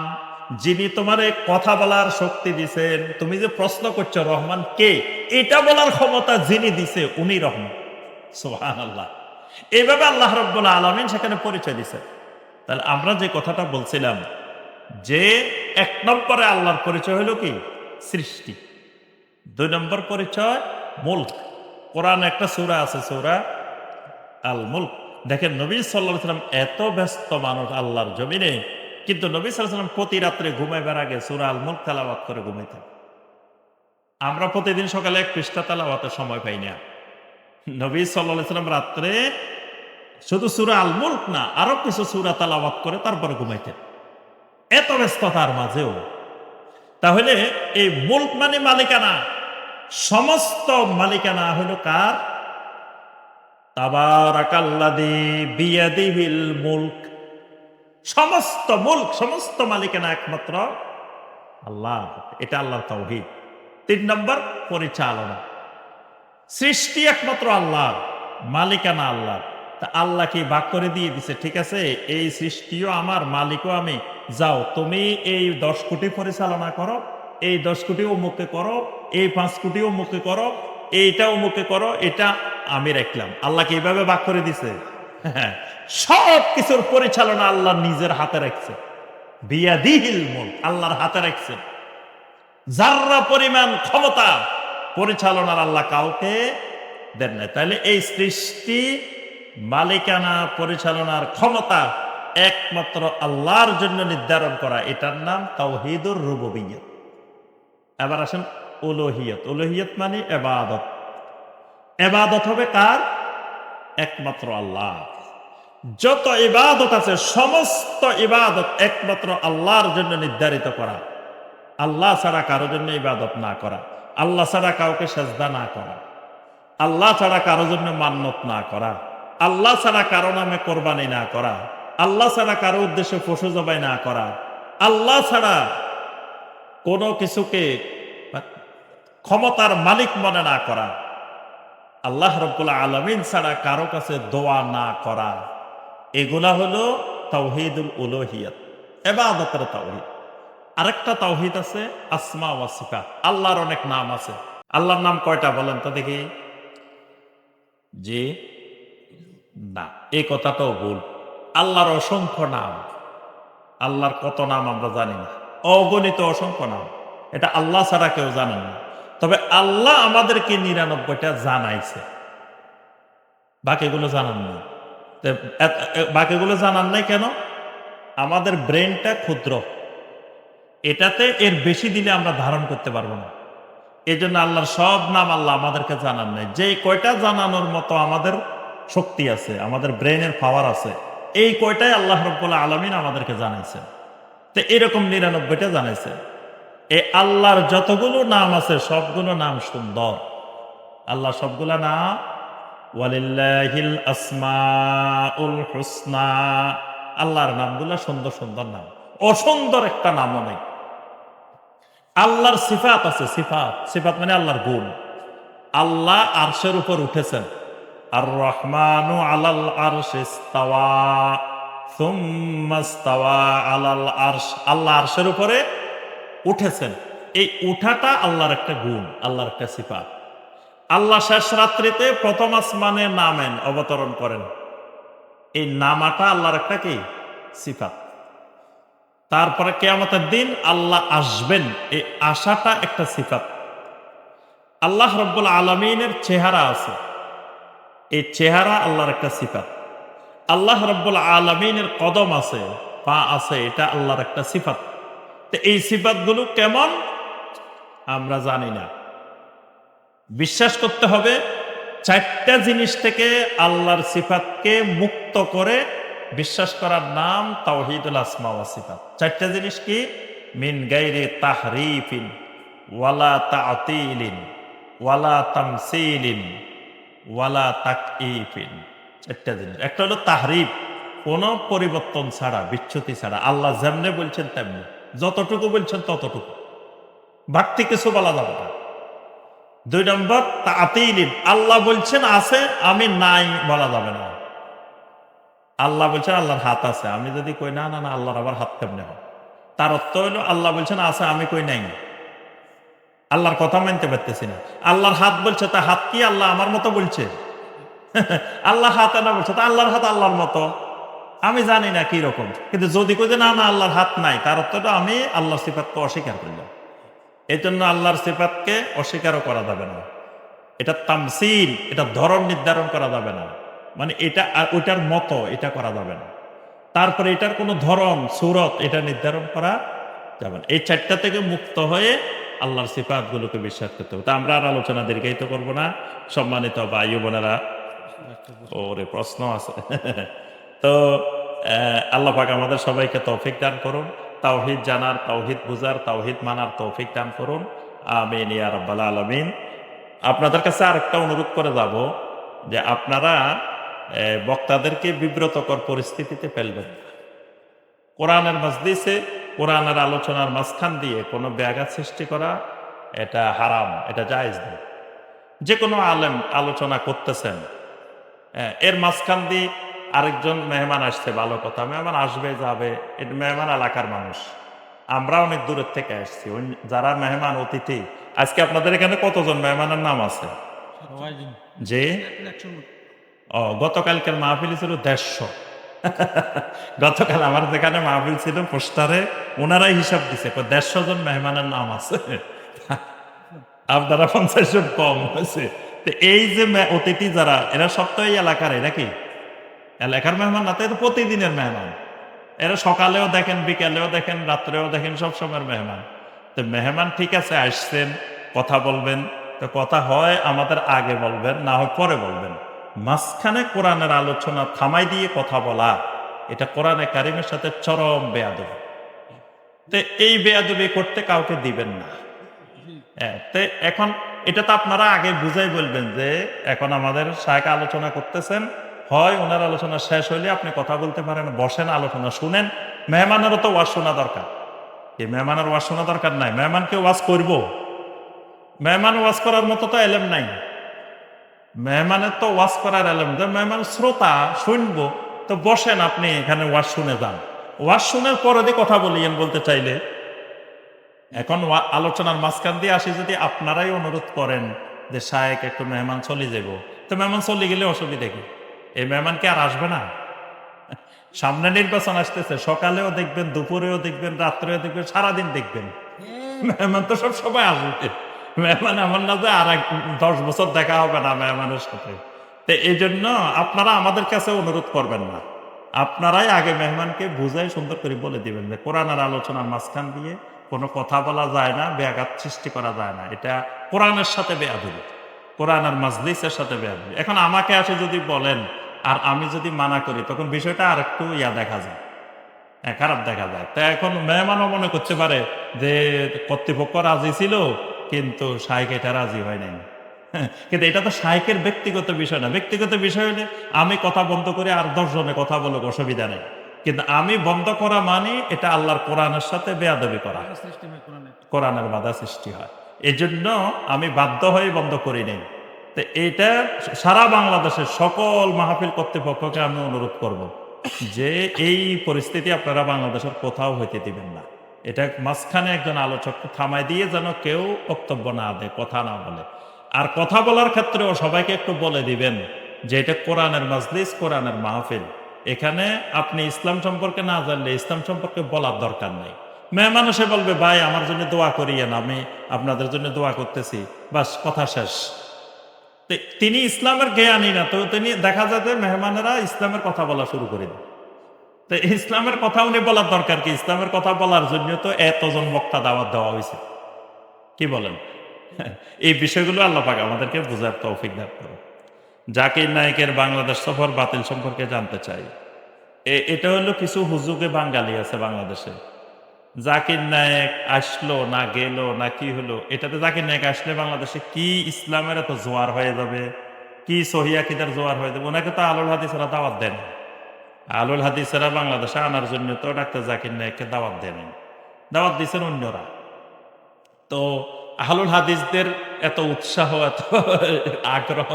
যিনি তোমারে কথা বলার শক্তি দিছেন। তুমি যে প্রশ্ন করছো রহমান কে, এটা বলার ক্ষমতা যিনি দিছে উনি রহমান। সুবহানাল্লাহ। এইভাবে আল্লাহ রাব্বুল আলামিন সেখানে পরিচয় দিছেন। তাহলে আমরা যে কথাটা বলছিলাম যে এক নম্বরে আল্লাহর পরিচয় হলো কি? সৃষ্টি। দুই নম্বর পরিচয় মুলক। কোরআন একটা সূরা আছে, সূরা আল মুলক। দেখেন নবী সাল্লাল্লাহু আলাইহি ওয়াসাল্লাম এত ব্যস্ত মানুষ আল্লাহর জমিনে, কিন্তু নবী সাল্লাল্লাহু আলাইহি ওয়াসাল্লাম প্রতি রাত্রে ঘুমাইবার আগে সূরা আল মুলক তেলাওয়াত করে ঘুমাইতেন। আমরা প্রতিদিন সকালে এক পৃষ্ঠা তেলাওয়াতের সময় পাই না। নবী সাল্লাল্লাহু আলাইহি ওয়াসাল্লাম রাত্রে শুধু সূরা আল মুলক না, আরো কিছু সূরা তেলাওয়াত করে তারপরে ঘুমাইতেন, এত ব্যস্ততার মাঝেও। তাহলে এই মুলক মানে মালিকানা, সমস্ত মালিকানা হলো কার? তাবারাকাল্লাযী বিয়াদিহিল মুলক। সমস্ত মুলক, সমস্ত মালিকানা একমাত্র আল্লাহ। এটা আল্লাহর তাওহীদ। তিন নম্বর পরিচালনা। সৃষ্টি একমাত্র আল্লাহ, মালিকানা আল্লাহ। তা আল্লাহ কি ভাগ করে দিয়ে দিছে, ঠিক আছে এই সৃষ্টিও আমার, মালিকও আমি, যাও তুমি এই 10 কোটি পরিচালনা করো, এই 10 কোটি অমুকে করো, এই 5 কোটি অমুকে করো, এইটা অমুকে করো, এটা আমি রাখলাম। আল্লাহ কি এইভাবে ভাগ করে দিছে? হ্যাঁ, সব কিছুর পরিচালনা আল্লাহ নিজের হাতে রাখছে। বিয়াদিহিল মুলক, আল্লাহর হাতে রাখছে। যাররা পরিমাণ ক্ষমতা পরিচালনার আল্লাহ কাউকে দেন না। তাহলে এই সৃষ্টি, মালিকানা, পরিচালনার ক্ষমতা একমাত্র আল্লাহর জন্য নির্ধারণ করা, এটার নাম তাওহীদুর রুবুবিয়্যাহ। এবার আসেন উলুহিয়ত। উলুহিয়ত মানে ইবাদত। ইবাদত হবে কার? একমাত্র আল্লাহ। যত ইবাদত আছে সমস্ত ইবাদত একমাত্র আল্লাহর জন্য নির্ধারিত করা। আল্লাহ ছাড়া কারোর জন্য ইবাদত না করা, আল্লাহ ছাড়া কাউকে সেজদা না করা, আল্লাহ ছাড়া কারোর জন্য মান্নত না করা, আল্লাহ ছাড়া কারো নামে কোরবানি না করা, আল্লাহ ছাড়া কারো উদ্দেশ্যে পশু জবাই না করা, আল্লাহ ছাড়া কোনো কিছুকে ক্ষমতার মালিক মনে না করা, আল্লাহ রাব্বুল আলামিন ছাড়া কারো কাছে দোয়া না করা, এগুলা হলো তাওহীদুল উলুহিয়াত, ইবাদতের তাওহীদ। আরেকটা তাওহীদ আছে আসমা ওয়া সিফাত। আল্লাহর অনেক নাম আছে। আল্লাহর নাম কয়টা বলেন তো দেখি? জি না, এই কথাটাও ভুল। আল্লাহর অসংখ্য নাম। আল্লাহর কত নাম আমরা জানি না, অগণিত অসংখ্য নাম। এটা আল্লাহ ছাড়া কেউ জানেন না। তবে আল্লাহ আমাদেরকে ৯৯টা জানাইছে, বাকিগুলো জানান না। বাকিগুলো জানান নাই কেন? আমাদের ব্রেনটা ক্ষুদ্র, এটাতে এর বেশি দিলে আমরা ধারণ করতে পারবো না। এই জন্য আল্লাহর সব নাম আল্লাহ আমাদেরকে জানান নাই। যে কয়টা জানানোর মতো আমাদের শক্তি আছে, আমাদের ব্রেনের পাওয়ার আছে, এই কয়টাই আল্লাহ রাব্বুল আলামিন আমাদেরকে জানাইছেন। তো এরকম ৯৯টা জানাইছে। এই আল্লাহর যতগুলো নাম আছে সবগুলো নাম সুন্দর। আল্লাহ সবগুলা নাম ওয়ালিল্লাহিল আসমাউল হুসনা, আল্লাহর নামগুলা সুন্দর সুন্দর নাম, অসুন্দর একটা নামও নেই। আল্লাহর সিফাত আছে, সিফাত, সিফাত মানে আল্লাহর গুণ। আল্লাহ আরশের উপর উঠেছেন, আর রহমানু আলাল আরশি ইস্তাওয়া সুম্মা ইস্তাওয়া আলাল আরশ, আল্লাহ আরশের উপরে উঠেছেন। এই উঠাটা আল্লাহর একটা গুণ, আল্লাহর একটা সিফাত। আল্লাহ শেষ রাত্রিতে প্রথম আসমানে নামেন, অবতরণ করেন, এই নামাটা আল্লাহর একটা কি সিফাত। তারপরে কিয়ামতের দিন আল্লাহ আসবেন, এই আশাটা একটা সিফাত। আল্লাহ রাব্বুল আলামিনের চেহারা আছে, এই চেহারা আল্লাহর একটা সিফাত। আল্লাহ রাব্বুল আলামিনের কদম আছে, পা আছে, এটা আল্লাহর একটা সিফাত। তো এই সিফাতগুলো কেমন আমরা জানি না। বিশ্বাস করতে হবে 4টা জিনিস থেকে আল্লাহর সিফাতকে মুক্ত করে বিশ্বাস করার নাম তাওহীদুল আসমা ওয়া সিফাত। 4টা জিনিস কি? মিন গায়রি তাহরিফিন ওয়ালা তা'তিলিন ওয়ালা তামসিলিন ওয়ালা তাকইফিন। 4টা জিনিস। একটা হলো তাহরিফ, কোনো পরিবর্তন ছাড়া, বিচ্যুতি ছাড়া। আল্লাহ যেমনে বলছেন তেমনি, যতটুকু বলছেন ততটুকু, বাড়তি কিছু বলা যাবে না। 2 নম্বর তা'তিলিন, আল্লাহ বলছেন আছে, আমি নাই বলা যাবে না। আল্লাহ বলছেন আল্লাহর হাত আছে, আমি যদি কই না না না আল্লাহর আবার হাত কেমনে হয়, তার অর্থ হলো আল্লাহ বলছেন আছে, আমি কই নাই, আল্লাহর কথা মানতে পারতেছি না। আল্লাহর হাত বলছে, তা হাত কি আল্লাহ আমার মতো বলছে? আল্লাহ হাত না বলছে, তা আল্লাহর হাত আল্লাহর মতো, আমি জানি না কি রকম। কিন্তু যদি কই যে না না আল্লাহর হাত নাই, তার অর্থটা আমি আল্লাহর সিফাতকে অস্বীকার করলাম। এই জন্য আল্লাহর সিফাতকে অস্বীকারও করা যাবে না। এটা তামসিল, এটা ধরন নির্ধারণ করা যাবে না, মানে এটা ওইটার মতো এটা করা যাবে না। তারপরে এটার কোনো ধরন সুরত এটা নির্ধারণ করা যাবে না। এই 4টা থেকে মুক্ত হয়ে আল্লাহর সিফাতগুলোকে বিশ্বাস করতে হবে। তা আমরা আর আলোচনা দীর্ঘায়িত করব না। সম্মানিত ভাই বোনেরা, ওরে প্রশ্ন আছে তো আল্লাহ পাক আমাদের সবাইকে তৌফিক দান করুন, তাওহীদ জানার, তাওহীদ বুঝার, তাওহীদ মানার তৌফিক দান করুন। আমিন ইয়া রাব্বাল আলামিন। আপনাদের কাছে আরেকটা অনুরোধ করে যাব যে আপনারা বক্তাদেরকে বিব্রতকর পরিস্থিতিতে ফেলবেন না। কোরআনের মাজলিসে, কোরআনের আলোচনার মাঝখান দিয়ে কোনো ব্যাঘাত সৃষ্টি করা এটা হারাম, এটা জায়েজ নেই। যে কোনো আলেম আলোচনা করতেছেন, এর মাঝখান দিয়ে আরেকজন মেহমান আসছে, ভালো কথা, মেহমান আসবে যাবে, এটা মেহমান এলাকার মানুষ, আমরা অনেক দূরের থেকে আসছি। যারা মেহমান অতিথি, আজকে আপনাদের এখানে কতজন মেহমানের নাম আছে? যে গতকালকের মাহফিল ছিল 150। গতকাল আমার যেখানে মাহফিল ছিল পোস্টারে ওনারাই হিসাব দিছে 150 জন মেহমানের নাম আছে, আপনারা 50 জন কম হয়েছে। এই যে অতিথি যারা, এরা সব তো এই এলাকার, এরা কি এলাকার মেহমান না, তাই তো প্রতিদিনের মেহমান। এরা সকালেও দেখেন, বিকালেও দেখেন, রাত্রেও দেখেন, সব সময়ের মেহমান। তো মেহমান ঠিক আছে, আসছেন, কথা বলবেন, তো কথা হয় আমাদের আগে বলবেন, না হয় পরে বলবেন। মাঝখানে কোরআনের আলোচনা থামাই দিয়ে কথা বলা, এটা কোরআনে কারিমের সাথে চরম বেয়াদবি। তো এই বেয়াদবি করতে কাউকে দিবেন না। তো এখন এটা তো আপনারা আগে বুঝাই বলবেন যে এখন আমাদের শায়েখ আলোচনা করতেছেন, হয় ওনার আলোচনা শেষ হইলে আপনি কথা বলতে পারেন, বসেন, আলোচনা শুনেন। মেহমানেরও তো ওয়াজ শোনা দরকার। এই মেহমানের ওয়াজ শোনা দরকার নাই? মেহমানকে ওয়াজ করব? মেহমান ওয়াজ করার মতো তো এলেম নাই। মেহমানের তো ওয়াজ করার এলেম, মেহমান শ্রোতা, শুনবো। তো বসেন, আপনি এখানে ওয়াজ শুনে যান। ওয়াজ শুনের পরে দিয়ে কথা বলিয়েন বলতে চাইলে। এখন আলোচনার মাঝখান দিয়ে আসি যদি আপনারাই অনুরোধ করেন যে শায়েক একটু মেহমান চলে যাব, তো মেহমান চলে গেলে অসুবিধা কি? এই মেহমান কি আর আসবে না? সামনে নির্বাচন আসতেছে, সকালেও দেখবেন, দুপুরেও দেখবেন, রাত্রেও দেখবেন, সারাদিন দেখবেন। মেহমান তো সব সময় আসবে। মেহমান এমন না যে আর 10 বছর দেখা হবে না মেহমানের সাথে। তো এই জন্য আপনারা আমাদের কাছে অনুরোধ করবেন না, আপনারাই আগে মেহমানকে বুঝাই সুন্দর করে বলে দিবেন যে কোরআনের আলোচনার মাঝখান দিয়ে কোনো কথা বলা যায় না, ব্যাঘাত সৃষ্টি করা যায় না। এটা কোরআনের সাথে বেয়াদবি, কোরআনের মাজলিসের সাথে বেয়াদবি। এখন আমাকে আসে যদি বলেন আর আমি যদি মানা করি, তখন বিষয়টা আর একটু দেখা যায়, খারাপ দেখা যায়। তা এখন মেহমানও মনে করতে পারে যে কর্তৃপক্ষ রাজি ছিল কিন্তু শাইখ এটা রাজি হয় নাই। কিন্তু এটা তো শাইখের ব্যক্তিগত বিষয় না। ব্যক্তিগত বিষয় হলে আমি কথা বন্ধ করে আর 10 জনে কথা বলুক, অসুবিধা নেই। কিন্তু আমি বন্ধ করা মানে এটা আল্লাহর কোরআনের সাথে বেয়াদবি করা, কোরআনের বাধা সৃষ্টি হয়। এই জন্য আমি বাধ্য হয়ে বন্ধ করি নাই। তো এটা সারা বাংলাদেশের সকল মাহফিল কর্তৃপক্ষকে আমি অনুরোধ করব যে এই পরিস্থিতি আপনারা বাংলাদেশের কোথাও হইতে দিবেন না। এটা মাঝখানে একজন আলোচককে থামাই দিয়ে যেন কেউ বক্তব্য না দেয়, কথা না বলে। আর কথা বলার ক্ষেত্রেও সবাইকে একটু বলে দিবেন যে এটা কোরআনের মাজলিস, কোরআনের মাহফিল। এখানে আপনি ইসলাম সম্পর্কে না জানলে ইসলাম সম্পর্কে বলার দরকার নেই। মেহমান এসে বলবে ভাই আমার জন্য দোয়া করিয়েন, আমি আপনাদের জন্য দোয়া করতেছি, বাস কথা শেষ। তিনি ইসলামের জ্ঞানী না, তো তিনি দেখা যায় যে মেহমানেরা ইসলামের কথা বলা শুরু করে দেয়। তো ইসলামের কথা উনি বলার দরকার কি? ইসলামের কথা বলার জন্য তো এতজন বক্তা দাওয়াত দেওয়া হয়েছে। কি বলেন? এই বিষয়গুলো আল্লাহ পাক আমাদেরকে বোঝার তৌফিক দান করুন। জাকির নায়েকের বাংলাদেশ সফর বাতিল সম্পর্কে জানতে চাই। এটা হলো কিছু হুজুগে বাঙালি আছে বাংলাদেশে। জাকির নায়েক আসলো না গেল না কি হলো, এটাতে জাকির নায়েক আসলে বাংলাদেশে কি ইসলামের এত জোয়ার হয়ে যাবে, কি সহিহ আকীদার জোয়ার হয়ে যাবে? ওনাকে তো আলুল হাদিসেরা দাওয়াত দেন। আলুল হাদিসেরা বাংলাদেশে আনার জন্য তো ডাক্তার জাকির নায়েককে দাওয়াত দেন, দাওয়াত দিচ্ছেন অন্যরা। তো আহলুল হাদিসদের এত উৎসাহ, এত আগ্রহ,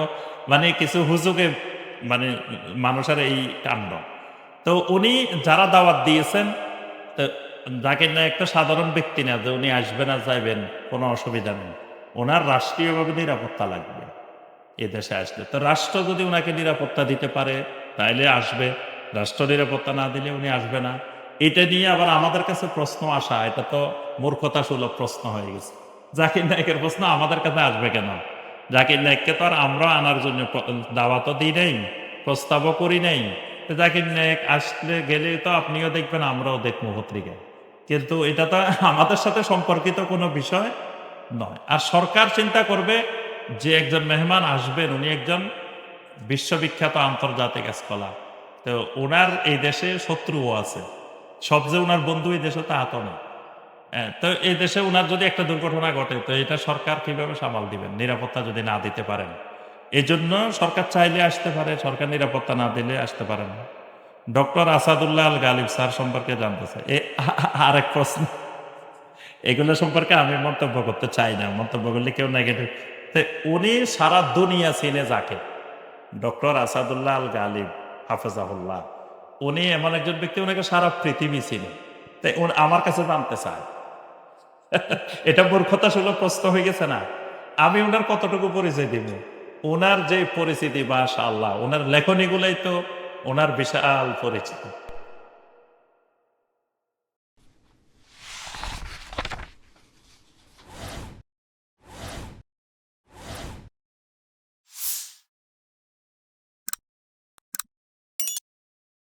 মানে কিছু হুজুগে মানে মানুষের এই কাণ্ড। তো উনি যারা দাওয়াত দিয়েছেন, তো জাকির নায়েক তো সাধারণ ব্যক্তি না যে উনি আসবেন আর যাইবেন, কোনো অসুবিধা নেই। ওনার রাষ্ট্রীয়ভাবে নিরাপত্তা লাগবে এদেশে আসলে। তো রাষ্ট্র যদি ওনাকে নিরাপত্তা দিতে পারে তাইলে আসবে, রাষ্ট্র নিরাপত্তা না দিলে উনি আসবে না। এটা নিয়ে আবার আমাদের কাছে প্রশ্ন আসা, এটা তো মূর্খতা সুলভ প্রশ্ন হয়ে গেছে। জাকির নায়েকের প্রশ্ন আমাদের কাছে আসবে কেন? জাকির নায়েককে তো আর আমরা আনার জন্য দাওয়াতও দিই নাই, প্রস্তাবও করি নাই। জাকির নায়েক আসলে গেলে তো আপনিও দেখবেন, আমরাও দেখবো পত্রিকায়। কিন্তু এটা তো আমাদের সাথে সম্পর্কিত কোনো বিষয় নয়। আর সরকার চিন্তা করবে যে একজন মেহমান আসবেন, উনি একজন বিশ্ববিখ্যাত আন্তর্জাতিক স্কলার। তো ওনার এই দেশে শত্রুও আছে, সব যে ওনার বন্ধু এই দেশে তা তো না। তো এই দেশে ওনার যদি একটা দুর্ঘটনা ঘটে, তো এটা সরকার কিভাবে সামাল দিবেন নিরাপত্তা যদি না দিতে পারেন? এই জন্য সরকার চাইলে আসতে পারে, সরকার নিরাপত্তা না দিলে আসতে পারে না। ডক্টর আসাদুল্লাহ আল গালিব স্যার সম্পর্কে জানতে চাই। আরেক প্রশ্ন, এগুলো সম্পর্কে আমি মন্তব্য করতে চাই না, মন্তব্য করলে কেউ নেগেটিভ। উনি সারা দুনিয়া চিনে যাকে, ডক্টর আসাদুল্লাহ আল গালিব হাফেজাহুল্লাহ, উনি এমন একজন ব্যক্তি, ওনাকে সারা পৃথিবী চিনে। তাই আমার কাছে জানতে চায়, এটা মূর্খতা সুলভ প্রশ্ন হয়ে গেছে না? আমি ওনার কতটুকু পরিচয় দিব? ওনার যে পরিচিতি, মাশাআল্লাহ, ওনার লেখনীগুলাই তো ওনার বিশাল পরিচিতি।